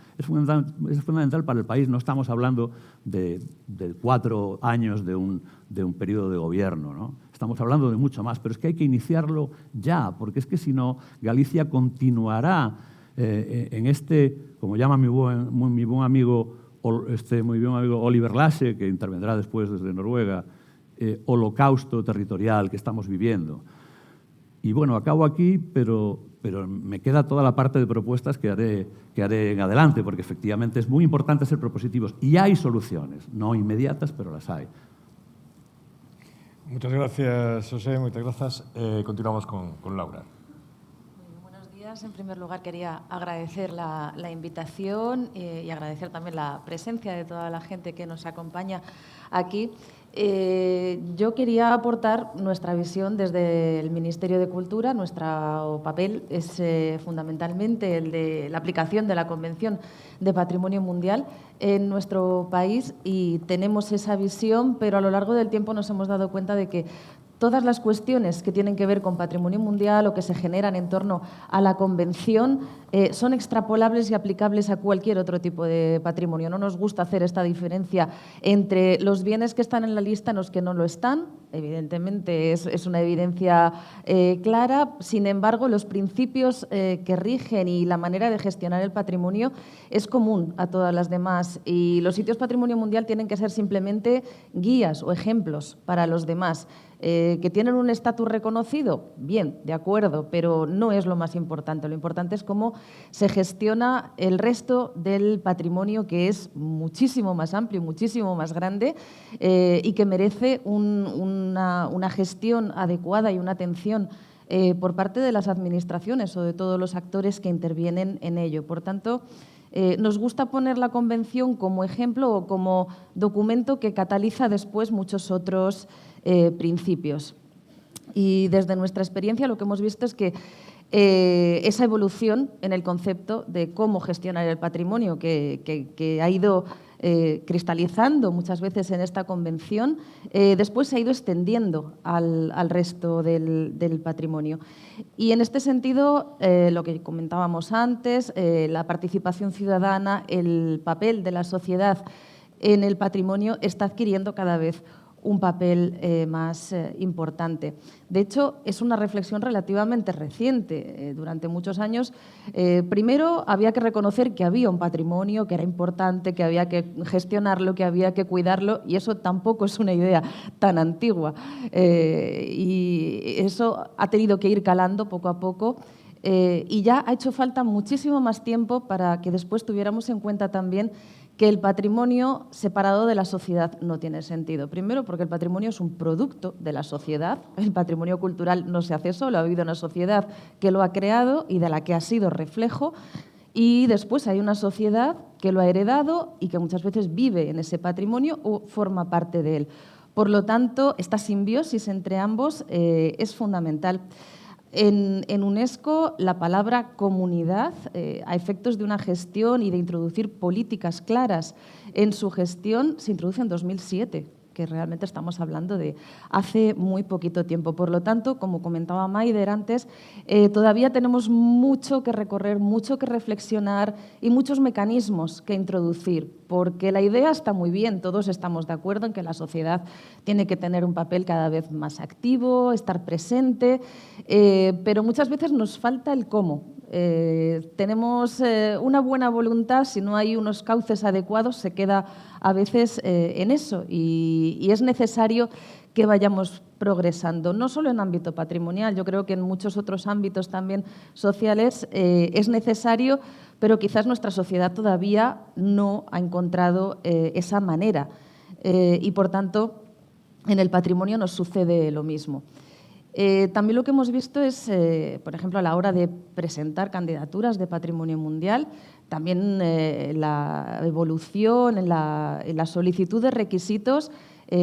Speaker 3: para el país. No estamos hablando de 4 años de un periodo de gobierno, ¿no? Estamos hablando de mucho más, pero es que hay que iniciarlo ya, porque es que si no, Galicia continuará en como llama mi buen amigo Oliver Lasse, que intervendrá después desde Noruega, holocausto territorial que estamos viviendo. Y bueno, acabo aquí, pero me queda toda la parte de propuestas que haré en adelante, porque efectivamente es muy importante ser propositivos. Y hay soluciones, no inmediatas, pero las hay.
Speaker 1: Muchas gracias, José, muchas gracias. Continuamos con Laura.
Speaker 4: Buenos días. En primer lugar, quería agradecer la invitación y agradecer también la presencia de toda la gente que nos acompaña aquí. Yo quería aportar nuestra visión desde el Ministerio de Cultura. Nuestro papel es fundamentalmente el de la aplicación de la Convención de Patrimonio Mundial en nuestro país, y tenemos esa visión, pero a lo largo del tiempo nos hemos dado cuenta de que todas las cuestiones que tienen que ver con patrimonio mundial o que se generan en torno a la Convención son extrapolables y aplicables a cualquier otro tipo de patrimonio. No nos gusta hacer esta diferencia entre los bienes que están en la lista y los que no lo están. Evidentemente es una evidencia clara. Sin embargo, los principios que rigen y la manera de gestionar el patrimonio es común a todas las demás, y los sitios patrimonio mundial tienen que ser simplemente guías o ejemplos para los demás. ¿Que tienen un estatus reconocido? Bien, de acuerdo, pero no es lo más importante. Lo importante es cómo se gestiona el resto del patrimonio, que es muchísimo más amplio, muchísimo más grande, y que merece una gestión adecuada y una atención por parte de las administraciones o de todos los actores que intervienen en ello. Por tanto, nos gusta poner la Convención como ejemplo o como documento que cataliza después muchos otros principios. Y desde nuestra experiencia lo que hemos visto es que esa evolución en el concepto de cómo gestionar el patrimonio que ha ido cristalizando muchas veces en esta convención, después se ha ido extendiendo al resto del patrimonio. Y en este sentido, lo que comentábamos antes, la participación ciudadana, el papel de la sociedad en el patrimonio está adquiriendo cada vez un papel más importante. De hecho, es una reflexión relativamente reciente. Durante muchos años, primero había que reconocer que había un patrimonio, que era importante, que había que gestionarlo, que había que cuidarlo, y eso tampoco es una idea tan antigua. Y eso ha tenido que ir calando poco a poco. Y ya ha hecho falta muchísimo más tiempo para que después tuviéramos en cuenta también que el patrimonio separado de la sociedad no tiene sentido. Primero, porque el patrimonio es un producto de la sociedad. El patrimonio cultural no se hace solo, ha habido una sociedad que lo ha creado y de la que ha sido reflejo. Y después hay una sociedad que lo ha heredado y que muchas veces vive en ese patrimonio o forma parte de él. Por lo tanto, esta simbiosis entre ambos es fundamental. En UNESCO, la palabra comunidad, a efectos de una gestión y de introducir políticas claras en su gestión, se introduce en 2007, que realmente estamos hablando de hace muy poquito tiempo. Por lo tanto, como comentaba Maider antes, todavía tenemos mucho que recorrer, mucho que reflexionar y muchos mecanismos que introducir, porque la idea está muy bien, todos estamos de acuerdo en que la sociedad tiene que tener un papel cada vez más activo, estar presente, pero muchas veces nos falta el cómo. Tenemos una buena voluntad, si no hay unos cauces adecuados, se queda a veces en eso y es necesario que vayamos progresando, no solo en ámbito patrimonial, yo creo que en muchos otros ámbitos también sociales es necesario, pero quizás nuestra sociedad todavía no ha encontrado esa manera y, por tanto, en el patrimonio nos sucede lo mismo. También lo que hemos visto es, por ejemplo, a la hora de presentar candidaturas de patrimonio mundial, también la evolución en la solicitud de requisitos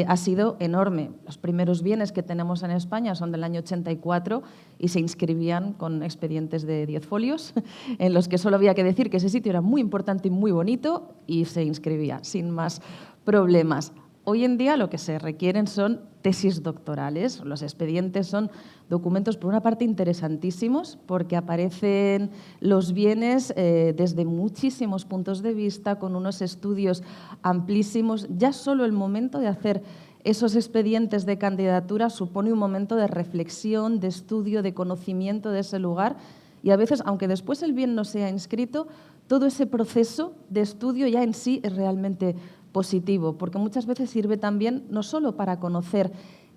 Speaker 4: ha sido enorme. Los primeros bienes que tenemos en España son del año 84 y se inscribían con expedientes de 10 folios, en los que solo había que decir que ese sitio era muy importante y muy bonito y se inscribía sin más problemas. Hoy en día lo que se requieren son tesis doctorales. Los expedientes son documentos, por una parte, interesantísimos, porque aparecen los bienes desde muchísimos puntos de vista, con unos estudios amplísimos. Ya solo el momento de hacer esos expedientes de candidatura supone un momento de reflexión, de estudio, de conocimiento de ese lugar. Y a veces, aunque después el bien no sea inscrito, todo ese proceso de estudio ya en sí es realmente positivo, porque muchas veces sirve también no solo para conocer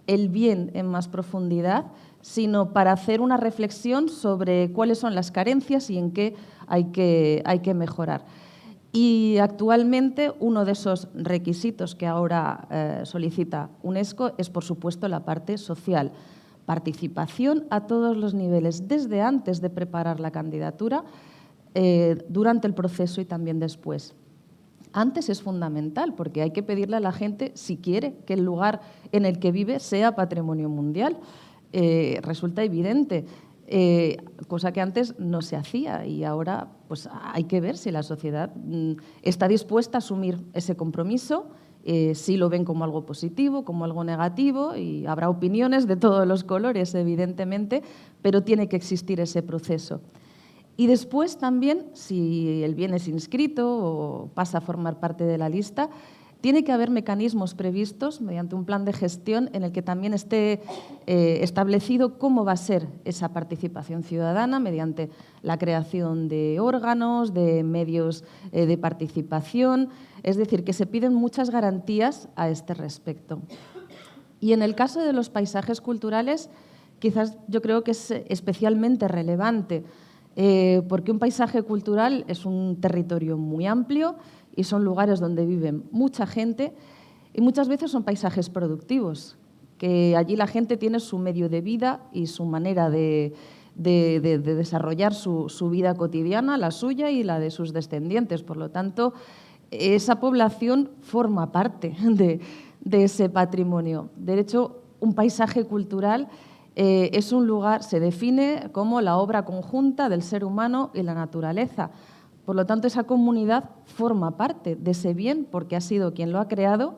Speaker 4: el bien en más profundidad, sino para hacer una reflexión sobre cuáles son las carencias y en qué hay que mejorar. Y actualmente uno de esos requisitos que ahora solicita UNESCO es, por supuesto, la parte social. Participación a todos los niveles, desde antes de preparar la candidatura, durante el proceso y también después. Antes es fundamental porque hay que pedirle a la gente si quiere que el lugar en el que vive sea patrimonio mundial. Resulta evidente, cosa que antes no se hacía y ahora pues, hay que ver si la sociedad está dispuesta a asumir ese compromiso, si lo ven como algo positivo, como algo negativo, y habrá opiniones de todos los colores, evidentemente, pero tiene que existir ese proceso. Y después también, si el bien es inscrito o pasa a formar parte de la lista, tiene que haber mecanismos previstos mediante un plan de gestión en el que también esté establecido cómo va a ser esa participación ciudadana mediante la creación de órganos, de medios de participación. Es decir, que se piden muchas garantías a este respecto. Y en el caso de los paisajes culturales, quizás yo creo que es especialmente relevante, porque un paisaje cultural es un territorio muy amplio y son lugares donde vive mucha gente y muchas veces son paisajes productivos, que allí la gente tiene su medio de vida y su manera de desarrollar su vida cotidiana, la suya y la de sus descendientes. Por lo tanto, esa población forma parte de ese patrimonio. De hecho, un paisaje cultural es un lugar, se define como la obra conjunta del ser humano y la naturaleza. Por lo tanto, esa comunidad forma parte de ese bien porque ha sido quien lo ha creado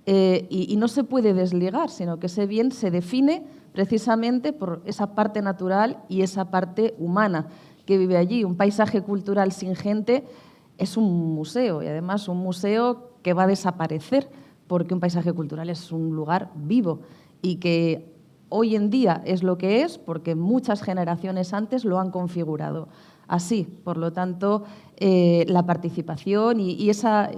Speaker 4: y no se puede desligar, sino que ese bien se define precisamente por esa parte natural y esa parte humana que vive allí. Un paisaje cultural sin gente es un museo y además un museo que va a desaparecer porque un paisaje cultural es un lugar vivo y que hoy en día es lo que es porque muchas generaciones antes lo han configurado así. Por lo tanto, la participación y esa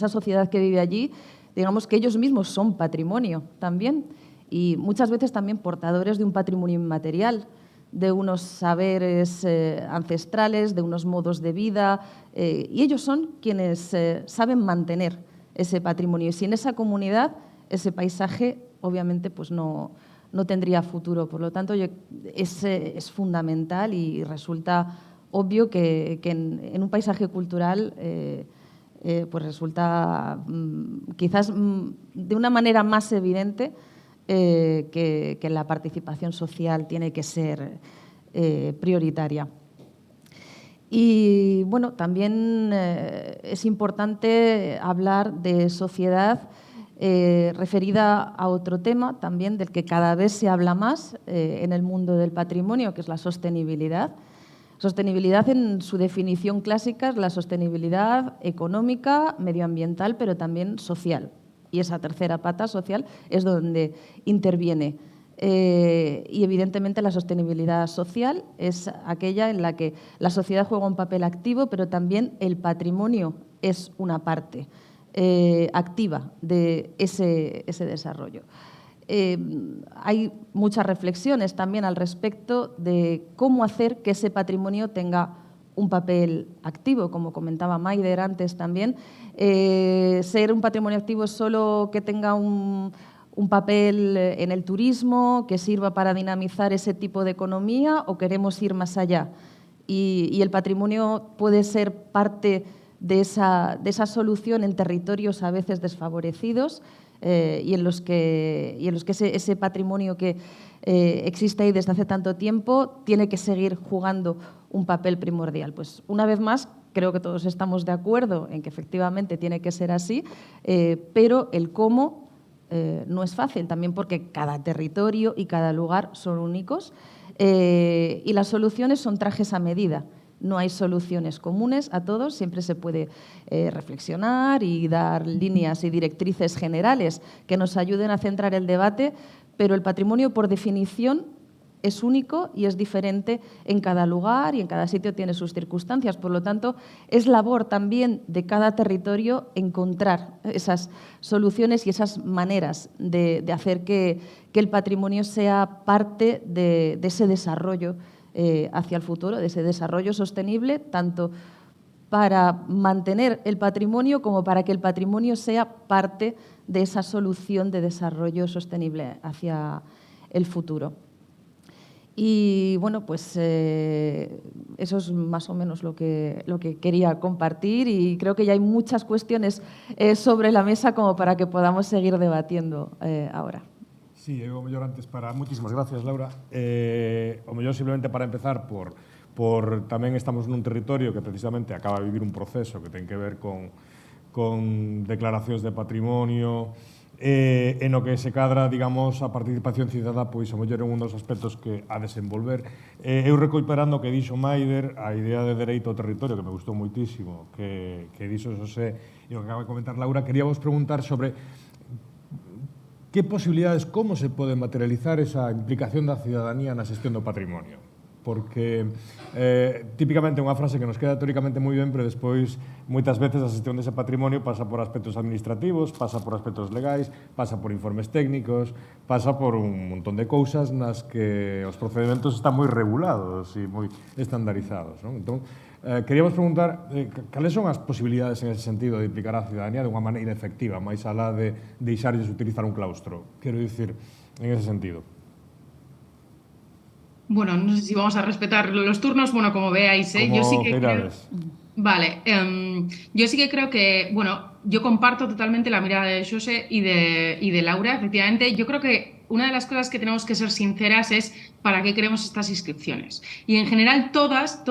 Speaker 4: sociedad que vive allí, digamos que ellos mismos son patrimonio también y muchas veces también portadores de un patrimonio inmaterial, de unos saberes ancestrales, de unos modos de vida y ellos son quienes saben mantener ese patrimonio y sin esa comunidad, ese paisaje obviamente pues no tendría futuro. Por lo tanto, es fundamental y resulta obvio que en un paisaje cultural pues resulta quizás de una manera más evidente que la participación social tiene que ser prioritaria. Y bueno, también es importante hablar de sociedad referida a otro tema también del que cada vez se habla más en el mundo del patrimonio, que es la sostenibilidad. Sostenibilidad en su definición clásica es la sostenibilidad económica, medioambiental, pero también social. Y esa tercera pata social es donde interviene. Y evidentemente la sostenibilidad social es aquella en la que la sociedad juega un papel activo, pero también el patrimonio es una parte activa de ese desarrollo. Hay muchas reflexiones también al respecto de cómo hacer que ese patrimonio tenga un papel activo, como comentaba Maider antes también. Ser un patrimonio activo es solo que tenga un papel en el turismo, que sirva para dinamizar ese tipo de economía, o queremos ir más allá. Y el patrimonio puede ser parte de esa solución en territorios a veces desfavorecidos y en los que ese patrimonio que existe ahí desde hace tanto tiempo tiene que seguir jugando un papel primordial. Pues una vez más, creo que todos estamos de acuerdo en que efectivamente tiene que ser así, pero el cómo no es fácil, también porque cada territorio y cada lugar son únicos y las soluciones son trajes a medida. No hay soluciones comunes a todos, siempre se puede reflexionar y dar líneas y directrices generales que nos ayuden a centrar el debate, pero el patrimonio, por definición, es único y es diferente en cada lugar y en cada sitio tiene sus circunstancias. Por lo tanto, es labor también de cada territorio encontrar esas soluciones y esas maneras de hacer que el patrimonio sea parte de ese desarrollo hacia el futuro, de ese desarrollo sostenible, tanto para mantener el patrimonio como para que el patrimonio sea parte de esa solución de desarrollo sostenible hacia el futuro. Y bueno, pues eso es más o menos lo que quería compartir y creo que ya hay muchas cuestiones sobre la mesa como para que podamos seguir debatiendo ahora.
Speaker 1: Sí, o mellor antes para... Muchísimas gracias, Laura. O mellor simplemente para empezar por tamén estamos nun territorio que precisamente acaba de vivir un proceso que ten que ver con declaracións de patrimonio, en o que se cadra, digamos, a participación cidadá, pois o mellor é un dos aspectos que a desenvolver. Eu recuperando o que dixo Maider, a idea de dereito ao territorio, que me gustou moitísimo, que dixo Xosé e o que acaba de comentar Laura, queríamos preguntar sobre que posibilidades, como se pode materializar esa implicación da cidadanía na xestión do patrimonio. Porque típicamente é unha frase que nos queda teóricamente moi ben, pero despois moitas veces a xestión dese patrimonio pasa por aspectos administrativos, pasa por aspectos legais, pasa por informes técnicos, pasa por un montón de cousas nas que os procedementos están moi regulados e moi estandarizados, non? Entón, queríamos preguntar cales son as posibilidades en ese sentido de implicar a cidadanía de unha maneira efectiva, máis alá de deixarlles utilizar un claustro. Quero dicir, en ese sentido.
Speaker 2: Bueno, no sé si vamos a respetar los turnos, bueno, como veáis, yo sí que creo... Vale, yo sí que creo que, bueno, yo comparto totalmente la mirada de Xosé y de Laura, efectivamente. Yo creo que una de las cosas que tenemos que ser sinceras es para qué queremos estas inscripciones. Y en general todas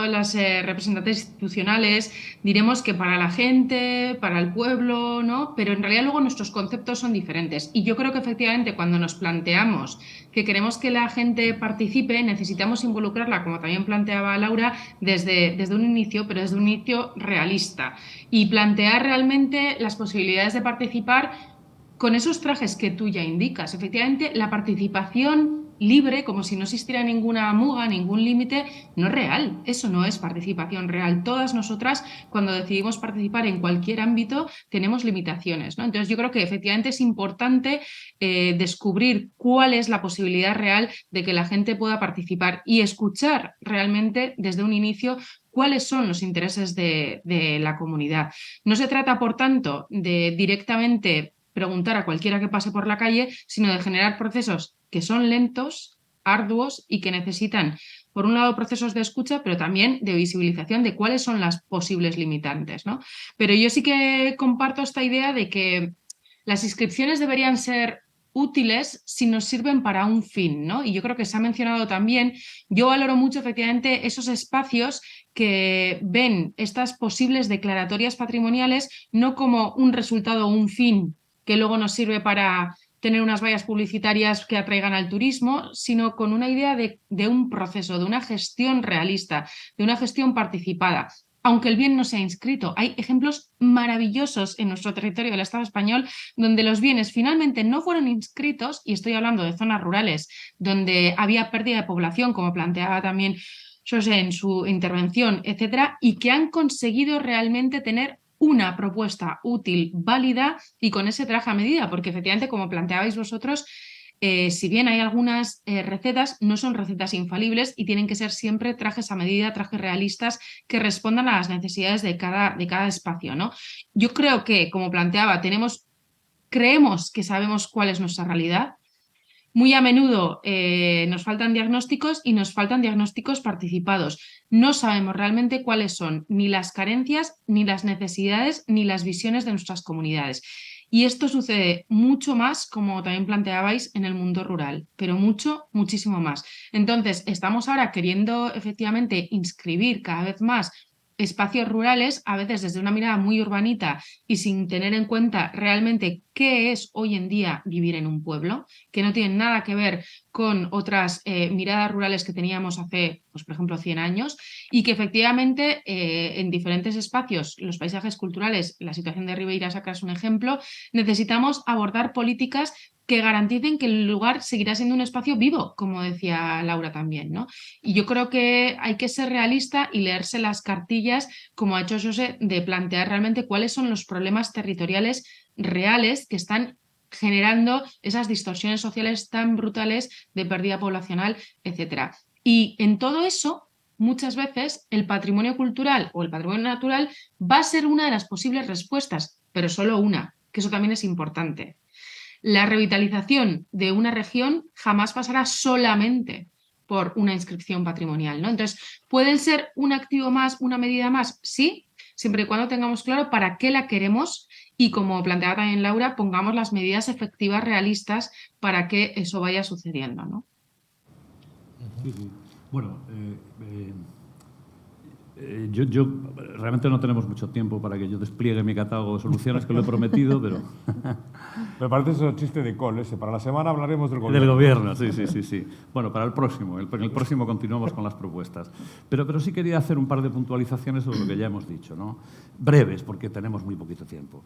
Speaker 2: las representantes institucionales diremos que para la gente, para el pueblo, ¿no? Pero en realidad luego nuestros conceptos son diferentes. Y yo creo que efectivamente cuando nos planteamos que queremos que la gente participe, necesitamos involucrarla, como también planteaba Laura, desde un inicio, pero desde un inicio realista. Y plantear realmente las posibilidades de participar con esos trajes que tú ya indicas. Efectivamente, la participación libre, como si no existiera ninguna muga, ningún límite, no es real. Eso no es participación real. Todas nosotras, cuando decidimos participar en cualquier ámbito, tenemos limitaciones, ¿no? Entonces, yo creo que efectivamente es importante descubrir cuál es la posibilidad real de que la gente pueda participar y escuchar realmente desde un inicio cuáles son los intereses de la comunidad. No se trata, por tanto, de directamente preguntar a cualquiera que pase por la calle, sino de generar procesos que son lentos, arduos y que necesitan, por un lado, procesos de escucha, pero también de visibilización de cuáles son las posibles limitantes, ¿no? Pero yo sí que comparto esta idea de que las inscripciones deberían ser útiles si nos sirven para un fin, ¿no? Y yo creo que se ha mencionado también, yo valoro mucho efectivamente esos espacios que ven estas posibles declaratorias patrimoniales no como un resultado o un fin que luego nos sirve para tener unas vallas publicitarias que atraigan al turismo, sino con una idea de un proceso, de una gestión realista, de una gestión participada. Aunque el bien no sea inscrito. Hay ejemplos maravillosos en nuestro territorio del Estado español donde los bienes finalmente no fueron inscritos, y estoy hablando de zonas rurales donde había pérdida de población, como planteaba también José en su intervención, etcétera, y que han conseguido realmente tener una propuesta útil, válida y con ese traje a medida, porque efectivamente, como planteabais vosotros, si bien hay algunas recetas, no son recetas infalibles y tienen que ser siempre trajes a medida, trajes realistas que respondan a las necesidades de cada espacio, ¿no? Yo creo que, como planteaba, creemos que sabemos cuál es nuestra realidad. Muy a menudo nos faltan diagnósticos y nos faltan diagnósticos participados. No sabemos realmente cuáles son ni las carencias, ni las necesidades, ni las visiones de nuestras comunidades. Y esto sucede mucho más, como también planteabais, en el mundo rural, pero muchísimo más. Entonces, estamos ahora queriendo efectivamente inscribir cada vez más espacios rurales, a veces desde una mirada muy urbanita y sin tener en cuenta realmente qué es hoy en día vivir en un pueblo, que no tienen nada que ver con otras miradas rurales que teníamos hace, pues, por ejemplo, 100 años, y que efectivamente en diferentes espacios, los paisajes culturales, la situación de Ribeira Sacra es un ejemplo, necesitamos abordar políticas que garanticen que el lugar seguirá siendo un espacio vivo, como decía Laura también, ¿no? Y yo creo que hay que ser realista y leerse las cartillas, como ha hecho José, de plantear realmente cuáles son los problemas territoriales reales que están generando esas distorsiones sociales tan brutales de pérdida poblacional, etcétera. Y en todo eso, muchas veces el patrimonio cultural o el patrimonio natural va a ser una de las posibles respuestas, pero solo una, que eso también es importante. La revitalización de una región jamás pasará solamente por una inscripción patrimonial, ¿no? Entonces, ¿pueden ser un activo más, una medida más? Sí, siempre y cuando tengamos claro para qué la queremos y, como planteaba también Laura, pongamos las medidas efectivas realistas para que eso vaya sucediendo, ¿no?
Speaker 3: Sí, sí. Bueno, yo realmente no tenemos mucho tiempo para que yo despliegue mi catálogo de soluciones, que lo he prometido, pero...
Speaker 1: Me parece eso chiste de col ese. Para la semana hablaremos del gobierno.
Speaker 3: Del gobierno, sí. Bueno, para el próximo. En el próximo continuamos con las propuestas. Pero sí quería hacer un par de puntualizaciones sobre lo que ya hemos dicho, ¿no? Breves, porque tenemos muy poquito tiempo.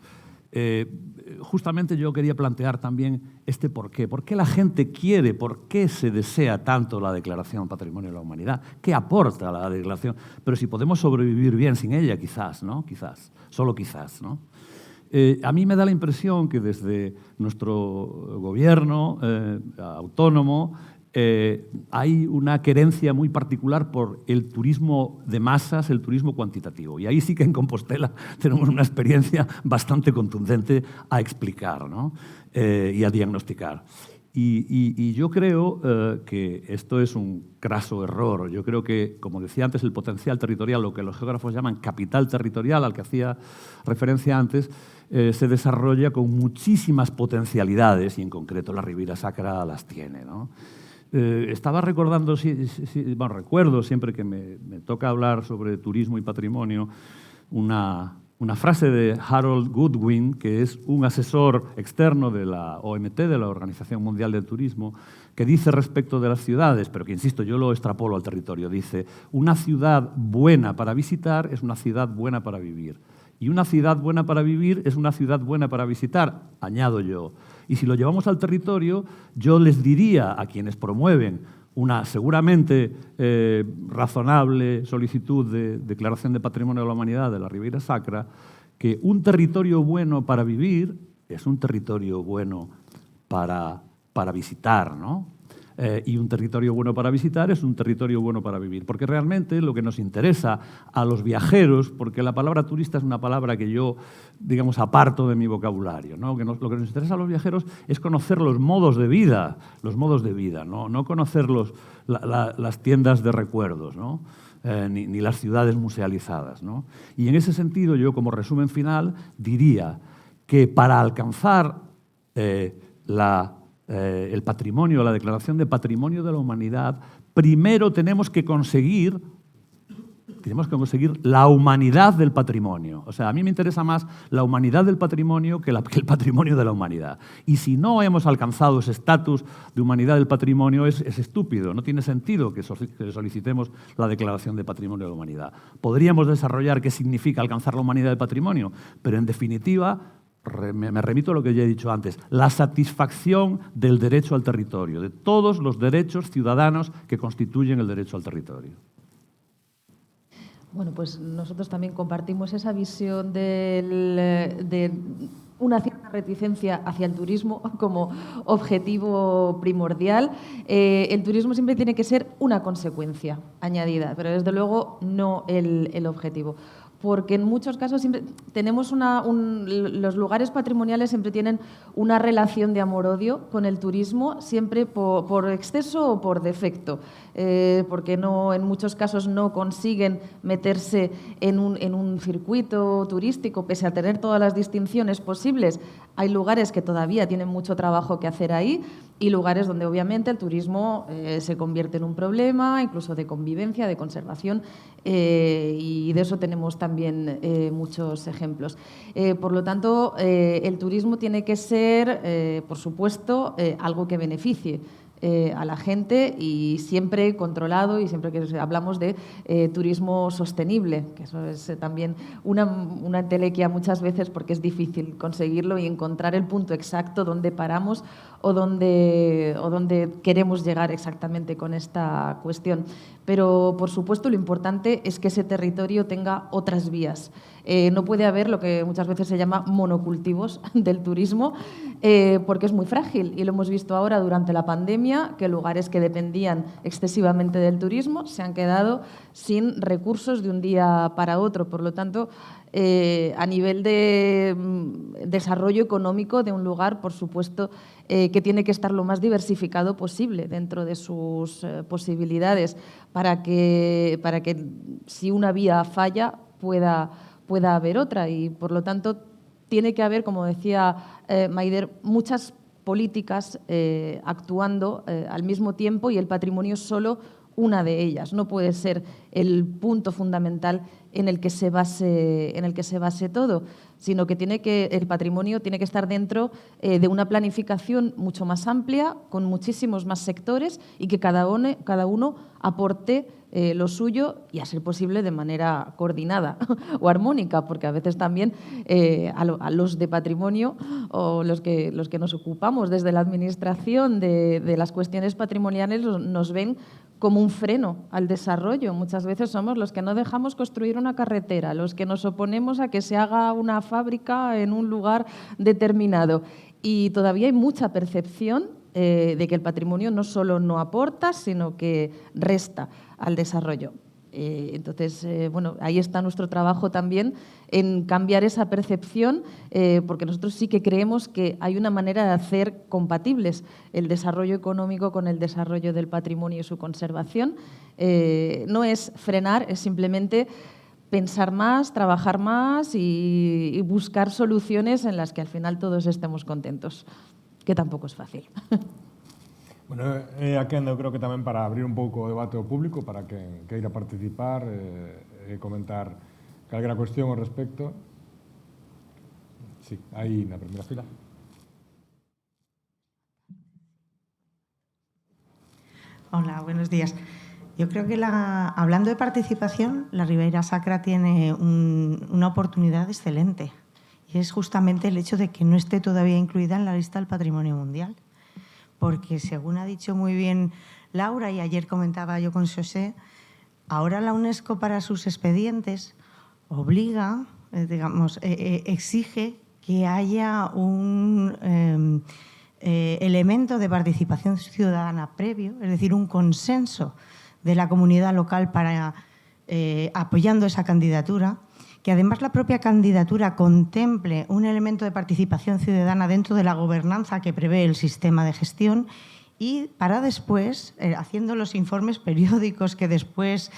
Speaker 3: Justamente yo quería plantear también este por qué. ¿Por qué la gente quiere, por qué se desea tanto la Declaración Patrimonio de la Humanidad? ¿Qué aporta la Declaración? Pero si podemos sobrevivir bien sin ella, quizás, ¿no? Quizás, solo quizás, ¿no? A mí me da la impresión que desde nuestro gobierno autónomo hay una querencia muy particular por el turismo de masas, el turismo cuantitativo. Y ahí sí que en Compostela tenemos una experiencia bastante contundente a explicar, ¿no? Y a diagnosticar. Y yo creo que esto es un craso error. Yo creo que, como decía antes, el potencial territorial, lo que los geógrafos llaman capital territorial, al que hacía referencia antes, se desarrolla con muchísimas potencialidades y en concreto la Ribeira Sacra las tiene, ¿no? Estaba recordando, bueno, recuerdo siempre que me toca hablar sobre turismo y patrimonio, una frase de Harold Goodwin, que es un asesor externo de la OMT, de la Organización Mundial del Turismo, que dice respecto de las ciudades, pero que, insisto, yo lo extrapolo al territorio, dice: una ciudad buena para visitar es una ciudad buena para vivir. Y una ciudad buena para vivir es una ciudad buena para visitar, añado yo. Y si lo llevamos al territorio, yo les diría a quienes promueven una seguramente razonable solicitud de declaración de Patrimonio de la Humanidad de la Ribeira Sacra, que un territorio bueno para vivir es un territorio bueno para visitar, ¿no? Y un territorio bueno para visitar es un territorio bueno para vivir. Porque realmente lo que nos interesa a los viajeros, porque la palabra turista es una palabra que yo, digamos, aparto de mi vocabulario, ¿no? Lo que nos interesa a los viajeros es conocer los modos de vida, no conocer las tiendas de recuerdos, ¿no? Ni las ciudades musealizadas, ¿no? Y en ese sentido, yo, como resumen final, diría que para alcanzar la el patrimonio, la Declaración de Patrimonio de la Humanidad, primero tenemos que conseguir la humanidad del patrimonio. O sea, a mí me interesa más la humanidad del patrimonio que el patrimonio de la humanidad. Y si no hemos alcanzado ese estatus de humanidad del patrimonio, es estúpido. No tiene sentido que solicitemos la Declaración de Patrimonio de la Humanidad. Podríamos desarrollar qué significa alcanzar la humanidad del patrimonio, pero en definitiva, me remito a lo que ya he dicho antes, la satisfacción del derecho al territorio, de todos los derechos ciudadanos que constituyen el derecho al territorio.
Speaker 4: Bueno, pues nosotros también compartimos esa visión de una cierta reticencia hacia el turismo como objetivo primordial. El turismo siempre tiene que ser una consecuencia añadida, pero desde luego no el objetivo. Porque en muchos casos siempre tenemos los lugares patrimoniales siempre tienen una relación de amor-odio con el turismo, siempre por exceso o por defecto, porque en muchos casos no consiguen meterse en un circuito turístico, pese a tener todas las distinciones posibles. Hay lugares que todavía tienen mucho trabajo que hacer ahí y lugares donde obviamente el turismo se convierte en un problema, incluso de convivencia, de conservación, y de eso tenemos también muchos ejemplos. Por lo tanto, el turismo tiene que ser, por supuesto, algo que beneficie a la gente y siempre controlado, y siempre que hablamos de turismo sostenible, que eso es también una entelequia muchas veces porque es difícil conseguirlo y encontrar el punto exacto donde paramos o donde queremos llegar exactamente con esta cuestión. Pero, por supuesto, lo importante es que ese territorio tenga otras vías. No puede haber lo que muchas veces se llama monocultivos del turismo, porque es muy frágil. Y lo hemos visto ahora durante la pandemia, que lugares que dependían excesivamente del turismo se han quedado sin recursos de un día para otro. Por lo tanto, a nivel de desarrollo económico de un lugar, por supuesto, que tiene que estar lo más diversificado posible dentro de sus posibilidades para que si una vía falla pueda haber otra. Y, por lo tanto, tiene que haber, como decía Maider, muchas políticas actuando al mismo tiempo, y el patrimonio es solo una de ellas. No puede ser el punto fundamental en el que se base todo, sino que el patrimonio tiene que estar dentro de una planificación mucho más amplia, con muchísimos más sectores, y que cada uno aporte lo suyo, y a ser posible de manera coordinada o armónica, porque a veces también a los de patrimonio o los que nos ocupamos desde la administración de las cuestiones patrimoniales nos ven como un freno al desarrollo. Muchas veces somos los que no dejamos construir una carretera, los que nos oponemos a que se haga una fábrica en un lugar determinado. Y todavía hay mucha percepción de que el patrimonio no solo no aporta, sino que resta al desarrollo. Entonces, bueno, ahí está nuestro trabajo también en cambiar esa percepción, porque nosotros sí que creemos que hay una manera de hacer compatibles el desarrollo económico con el desarrollo del patrimonio y su conservación. No es frenar, es simplemente pensar más, trabajar más y buscar soluciones en las que al final todos estemos contentos, que tampoco es fácil.
Speaker 1: Bueno, aquí ando creo que tamén para abrir un pouco o debate ao público, para que queira participar e comentar calquera cuestión ao respecto. Sí, aí na primeira fila.
Speaker 5: Hola, buenos días. Yo creo que hablando de participación, la Ribeira Sacra tiene una oportunidad excelente, y es justamente el hecho de que no esté todavía incluida en la lista del Patrimonio Mundial. Porque, según ha dicho muy bien Laura, y ayer comentaba yo con José, ahora la UNESCO para sus expedientes obliga, exige que haya un elemento de participación ciudadana previo, es decir, un consenso de la comunidad local para apoyando esa candidatura, que además la propia candidatura contemple un elemento de participación ciudadana dentro de la gobernanza que prevé el sistema de gestión, y para después, haciendo los informes periódicos que después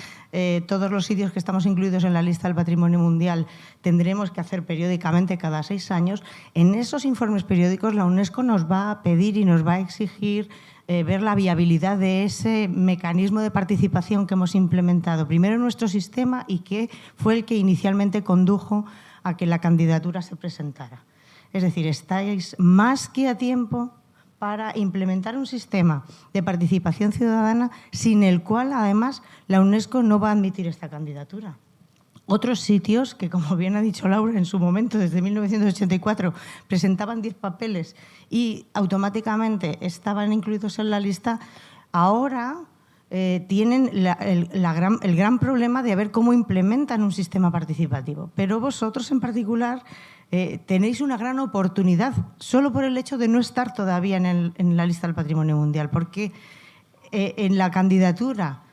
Speaker 5: todos los sitios que estamos incluidos en la lista del Patrimonio Mundial tendremos que hacer periódicamente cada 6 años, en esos informes periódicos la UNESCO nos va a pedir y nos va a exigir ver la viabilidad de ese mecanismo de participación que hemos implementado primero en nuestro sistema y que fue el que inicialmente condujo a que la candidatura se presentara. Es decir, estáis más que a tiempo para implementar un sistema de participación ciudadana sin el cual, además, la UNESCO no va a admitir esta candidatura. Otros sitios que, como bien ha dicho Laura, en su momento, desde 1984, presentaban 10 papeles y automáticamente estaban incluidos en la lista, ahora tienen el gran problema de ver cómo implementan un sistema participativo. Pero vosotros, en particular, tenéis una gran oportunidad, solo por el hecho de no estar todavía en la lista del Patrimonio Mundial, porque en la candidatura,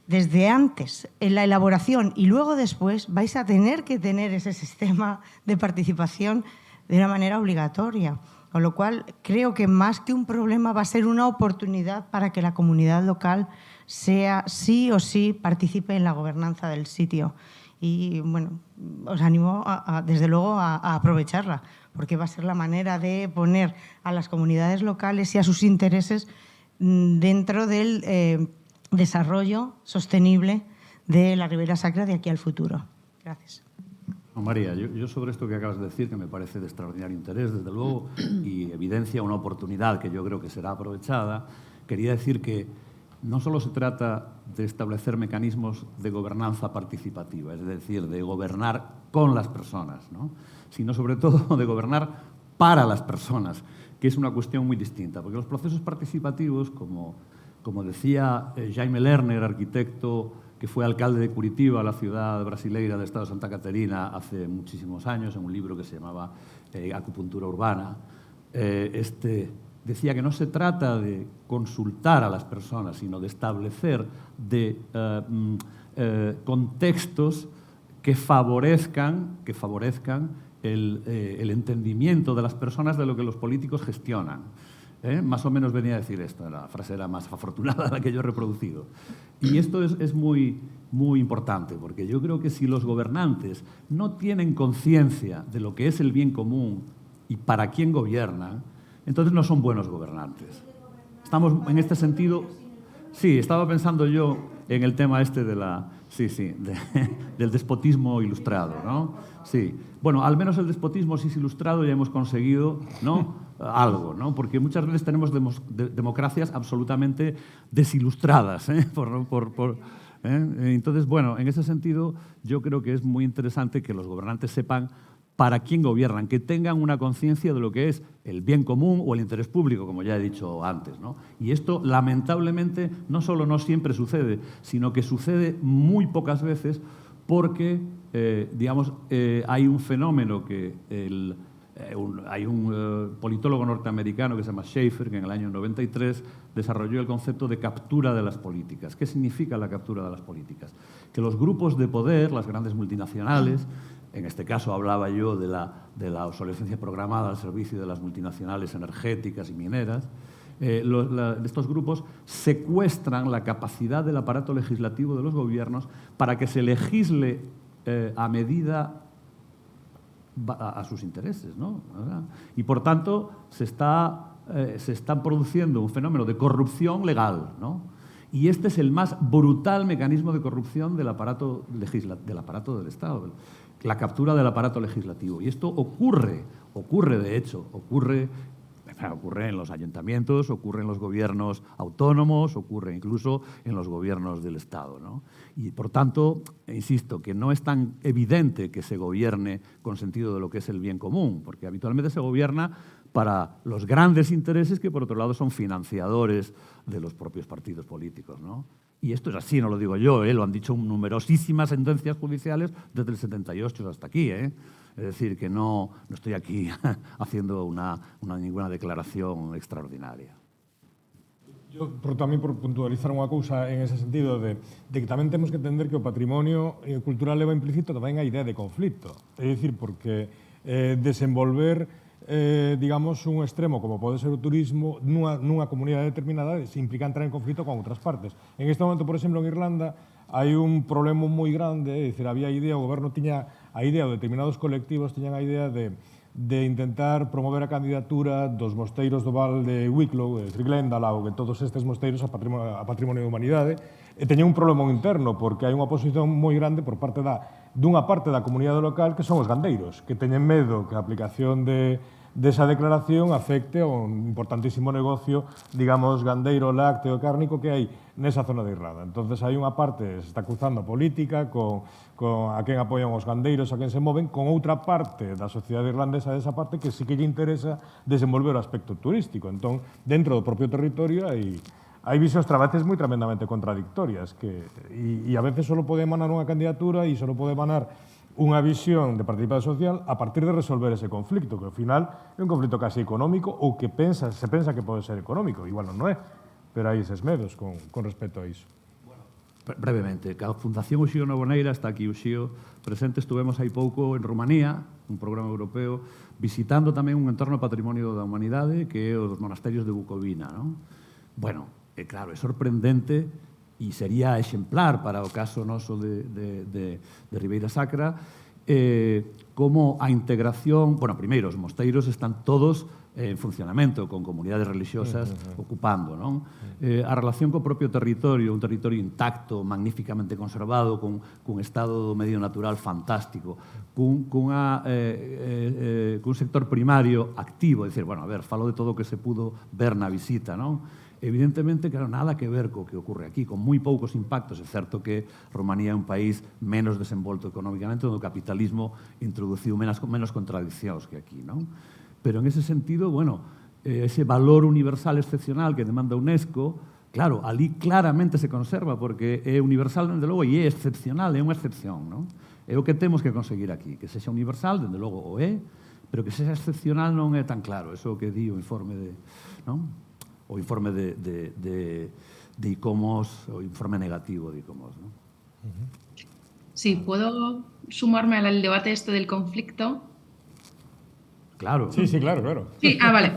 Speaker 5: desde antes, en la elaboración y luego después, vais a tener que tener ese sistema de participación de una manera obligatoria. Con lo cual, creo que más que un problema va a ser una oportunidad para que la comunidad local sea sí o sí participe en la gobernanza del sitio. Y bueno, os animo desde luego a aprovecharla, porque va a ser la manera de poner a las comunidades locales y a sus intereses dentro del desarrollo sostenible de la Ribera Sacra de aquí al futuro. Gracias.
Speaker 3: María, yo sobre esto que acabas de decir, que me parece de extraordinario interés, desde luego, y evidencia una oportunidad que yo creo que será aprovechada, quería decir que no solo se trata de establecer mecanismos de gobernanza participativa, es decir, de gobernar con las personas, ¿no?, sino sobre todo de gobernar para las personas, que es una cuestión muy distinta, porque los procesos participativos, como decía Jaime Lerner, arquitecto que fue alcalde de Curitiba, la ciudad brasileira del estado de Santa Catarina, hace muchísimos años, en un libro que se llamaba Acupuntura Urbana, decía que no se trata de consultar a las personas, sino de establecer contextos que favorezcan el entendimiento de las personas de lo que los políticos gestionan. Más o menos venía a decir esto, la frase era más afortunada de la que yo he reproducido. Y esto es muy, muy importante, porque yo creo que si los gobernantes no tienen conciencia de lo que es el bien común y para quién gobiernan, entonces no son buenos gobernantes. Estamos en este sentido... Sí, estaba pensando yo en el tema este del despotismo ilustrado, ¿no? Sí. Bueno, al menos el despotismo, si es ilustrado, ya hemos conseguido, ¿no?, algo, ¿no? Porque muchas veces tenemos democracias absolutamente desilustradas, Entonces, bueno, en ese sentido, yo creo que es muy interesante que los gobernantes sepan para quién gobiernan, que tengan una conciencia de lo que es el bien común o el interés público, como ya he dicho antes, ¿no? Y esto, lamentablemente, no solo no siempre sucede, sino que sucede muy pocas veces porque, hay un fenómeno que hay un politólogo norteamericano que se llama Schaeffer, que en el año 93 desarrolló el concepto de captura de las políticas. ¿Qué significa la captura de las políticas? Que los grupos de poder, las grandes multinacionales, en este caso hablaba yo de la obsolescencia programada al servicio de las multinacionales energéticas y mineras, estos grupos secuestran la capacidad del aparato legislativo de los gobiernos para que se legisle a medida a sus intereses, ¿no? ¿Verdad? Y por tanto se está produciendo un fenómeno de corrupción legal, ¿no? Y este es el más brutal mecanismo de corrupción del aparato del Estado, la captura del aparato legislativo. Y esto ocurre de hecho, ocurre en los ayuntamientos, ocurre en los gobiernos autónomos, ocurre incluso en los gobiernos del Estado, ¿no? Y, por tanto, insisto, que no es tan evidente que se gobierne con sentido de lo que es el bien común, porque habitualmente se gobierna para los grandes intereses que, por otro lado, son financiadores de los propios partidos políticos, ¿no? Y esto es así, no lo digo yo, lo han dicho numerosísimas sentencias judiciales desde el 78 hasta aquí, Es decir, que no estoy aquí haciendo ninguna declaración extraordinaria.
Speaker 1: Yo, tamén por puntualizar unha cousa en ese sentido de que tamén temos que entender que o patrimonio cultural leva implícito tamén a idea de conflito. É dicir, porque desenvolver digamos, un extremo como pode ser o turismo nunha comunidade determinada se implica entrar en conflito con outras partes. En este momento, por exemplo, en Irlanda hai un problema moi grande, é dicir, había a idea, o goberno tiña a idea, de determinados colectivos tiñan a idea de intentar promover a candidatura dos mosteiros do Val de Wicklow, de Glendalough, e todos estes mosteiros a patrimonio da humanidade, e teñen un problema interno, porque hai unha oposición moi grande por parte dunha parte da comunidade local que son os gandeiros, que teñen medo que a aplicación desa declaración afecte a un importantísimo negocio, digamos, gandeiro, lácteo, cárnico que hai nesa zona de Irlanda. Entonces, hai unha parte, se está cruzando a política con a quen apoian os gandeiros, a quen se moven, con outra parte da sociedade irlandesa desa parte que sí que lle interesa desenvolver o aspecto turístico. Entón, dentro do propio territorio hai visións trabaces moi tremendamente contradictorias e a veces só pode emanar unha candidatura e só pode emanar unha visión de participación social a partir de resolver ese conflicto, que ao final é un conflicto casi económico ou que se pensa que pode ser económico. Igual non é, pero hai eses medos con respecto a iso.
Speaker 3: Brevemente, a Fundación Uxío Novoneira está aquí, Uxío, presente, estuvemos hai pouco en Rumanía, un programa europeo, visitando tamén un entorno patrimonio da humanidade que é os monasterios de Bucovina, non? Bueno, claro, é sorprendente e sería exemplar para o caso noso de Ribeira Sacra, como a integración, bueno, primeiro, os mosteiros están todos en funcionamento, con comunidades religiosas ocupando, non? A relación co propio territorio, un territorio intacto, magníficamente conservado, cun estado do medio natural fantástico, cun sector primario activo, é dicir, bueno, a ver, falo de todo o que se pudo ver na visita, non? Evidentemente, claro, nada que ver co que ocorre aquí, con moi poucos impactos. É certo que Rumanía é un país menos desenvolto económicamente, onde o capitalismo introduciu menos contradiccións que aquí, non? Pero en ese sentido, bueno, ese valor universal excepcional que demanda UNESCO, claro, ali claramente se conserva, porque é universal, dende logo, e é excepcional, é unha excepción, non? É o que temos que conseguir aquí, que sexa universal, dende logo o é, pero que sexa excepcional non é tan claro, eso é o que di o informe de, non? O informe de ICOMOS, o informe negativo de ICOMOS, ¿no?
Speaker 2: Sí, ¿puedo sumarme al debate del conflicto?
Speaker 3: Claro.
Speaker 1: Sí, claro.
Speaker 2: Sí, vale.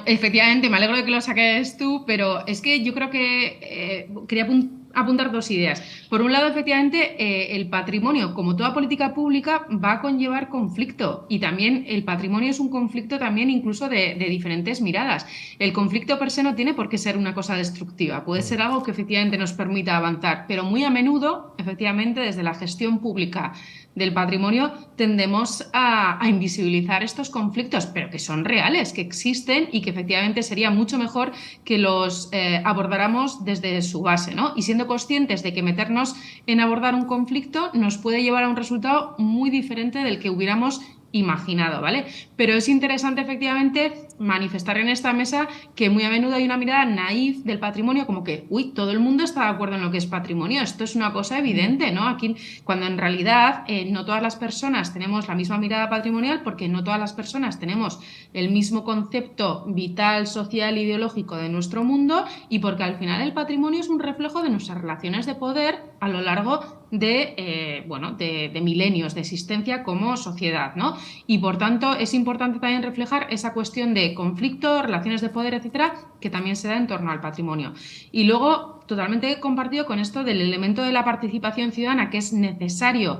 Speaker 2: Efectivamente, me alegro de que lo saques tú, pero es que yo creo que quería apuntar dos ideas. Por un lado, efectivamente, el patrimonio, como toda política pública, va a conllevar conflicto, y también el patrimonio es un conflicto también incluso de diferentes miradas. El conflicto per se no tiene por qué ser una cosa destructiva, puede ser algo que efectivamente nos permita avanzar, pero muy a menudo, efectivamente, desde la gestión pública del patrimonio tendemos a invisibilizar estos conflictos, pero que son reales, que existen y que efectivamente sería mucho mejor que los abordáramos desde su base, ¿no? Y siendo conscientes de que meternos en abordar un conflicto nos puede llevar a un resultado muy diferente del que hubiéramos imaginado, ¿vale? Pero es interesante efectivamente manifestar en esta mesa que muy a menudo hay una mirada naif del patrimonio, como que, uy, todo el mundo está de acuerdo en lo que es patrimonio, esto es una cosa evidente, ¿no? Aquí, cuando en realidad no todas las personas tenemos la misma mirada patrimonial, porque no todas las personas tenemos el mismo concepto vital, social, ideológico de nuestro mundo, y porque al final el patrimonio es un reflejo de nuestras relaciones de poder a lo largo de milenios de existencia como sociedad, ¿no? Y por tanto es importante también reflejar esa cuestión de conflicto, relaciones de poder, etcétera, que también se da en torno al patrimonio. Y luego, totalmente compartido con esto del elemento de la participación ciudadana, que es necesario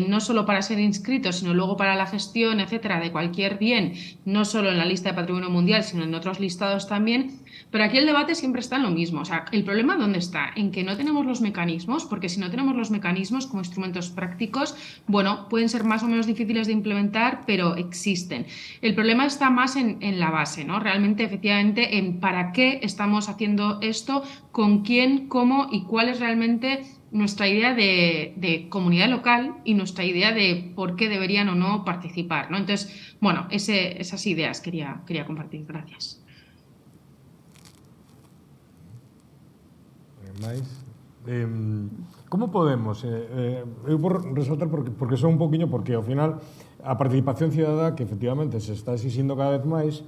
Speaker 2: no solo para ser inscrito, sino luego para la gestión, etcétera, de cualquier bien, no solo en la lista de patrimonio mundial, sino en otros listados también. Pero aquí el debate siempre está en lo mismo. O sea, ¿el problema dónde está? En que no tenemos los mecanismos, porque si no tenemos los mecanismos como instrumentos prácticos, bueno, pueden ser más o menos difíciles de implementar, pero existen. El problema está más en la base, ¿no? Realmente, efectivamente, en para qué estamos haciendo esto, con quién, cómo y cuál es realmente nuestra idea de comunidad local y nuestra idea de por qué deberían o no participar, ¿no? Entonces, bueno, esas ideas quería compartir. Gracias.
Speaker 1: Como podemos? Eu vou resaltar porque son un poquinho, porque ao final a participación cidadá que efectivamente se está exixindo cada vez máis,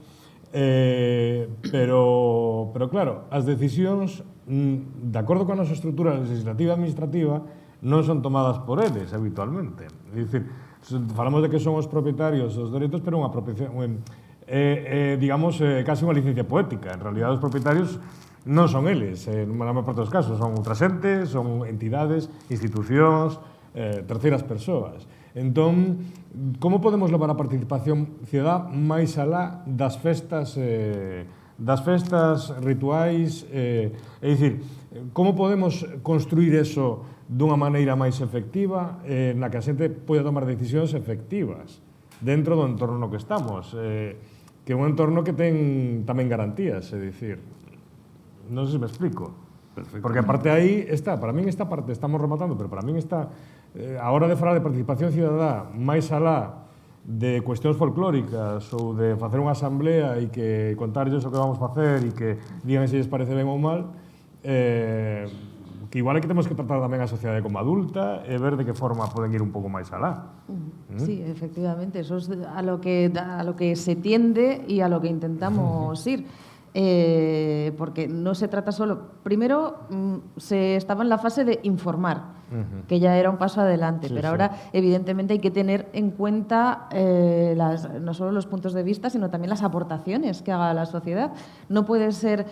Speaker 1: pero claro, as decisións de acordo con a nosa estrutura legislativa e administrativa non son tomadas por eles habitualmente. É dicir, Falamos de que son os propietarios dos dereitos, pero unha apropiación, digamos, casi unha licencia poética. En realidad, os propietarios non son eles, na maior parte dos casos, son outras entes, son entidades, institucións, terceiras persoas. Entón, como podemos levar a participación cidadá máis alá das festas rituais? É dicir, como podemos construir eso dunha maneira máis efectiva na que a xente poida tomar decisións efectivas dentro do entorno no que estamos, que é un entorno que ten tamén garantías, é dicir, non sei se me explico. Porque a parte aí está, para min esta parte, estamos rematando, pero para min está, a hora de falar de participación cidadá máis alá de cuestións folclóricas ou de facer unha asamblea e que contarlles o que vamos facer e que digan se lles parece ben ou mal, que igual é que temos que tratar tamén a sociedade como adulta e ver de que forma poden ir un pouco máis alá.
Speaker 4: Sí, efectivamente, eso es a lo que se tiende y a lo que intentamos ir. Porque no se trata solo... Primero, se estaba en la fase de informar, que ya era un paso adelante, pero ahora evidentemente hay que tener en cuenta no solo los puntos de vista, sino también las aportaciones que haga la sociedad. No puede ser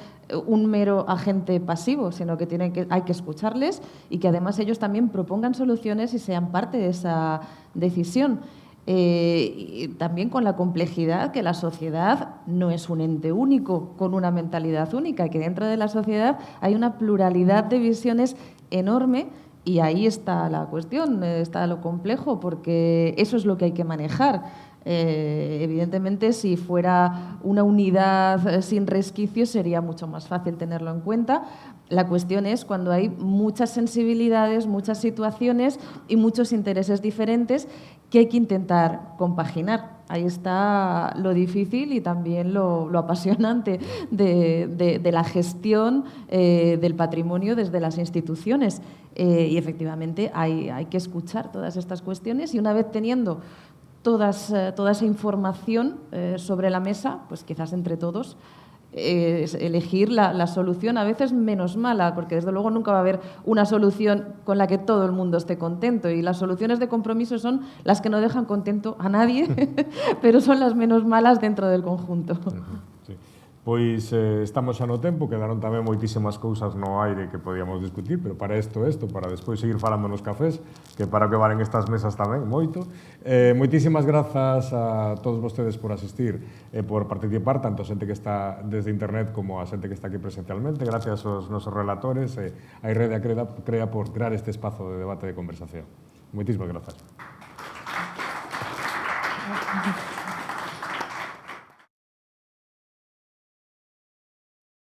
Speaker 4: un mero agente pasivo, sino que hay que escucharles y que además ellos también propongan soluciones y sean parte de esa decisión. Y también con la complejidad que la sociedad no es un ente único, con una mentalidad única, que dentro de la sociedad hay una pluralidad de visiones enorme y ahí está la cuestión, está lo complejo, porque eso es lo que hay que manejar. Evidentemente, si fuera una unidad sin resquicios, sería mucho más fácil tenerlo en cuenta. La cuestión es cuando hay muchas sensibilidades, muchas situaciones y muchos intereses diferentes que hay que intentar compaginar. Ahí está lo difícil y también lo apasionante de la gestión del patrimonio desde las instituciones. Y efectivamente hay que escuchar todas estas cuestiones y una vez teniendo toda esa información sobre la mesa, pues quizás entre todos elegir la solución a veces menos mala, porque desde luego nunca va a haber una solución con la que todo el mundo esté contento y las soluciones de compromiso son las que no dejan contento a nadie, pero son las menos malas dentro del conjunto.
Speaker 1: Sí. Pois estamos xa no tempo, quedaron tamén moitísimas cousas no aire que podíamos discutir, pero para isto, para despois seguir falando nos cafés, que para que valen estas mesas tamén, moito. Moitísimas grazas a todos vostedes por asistir e por participar, tanto a xente que está desde internet como a xente que está aquí presencialmente. Gracias aos nosos relatores e a Rede Crea por crear este espazo de debate e de conversación. Moitísimas grazas.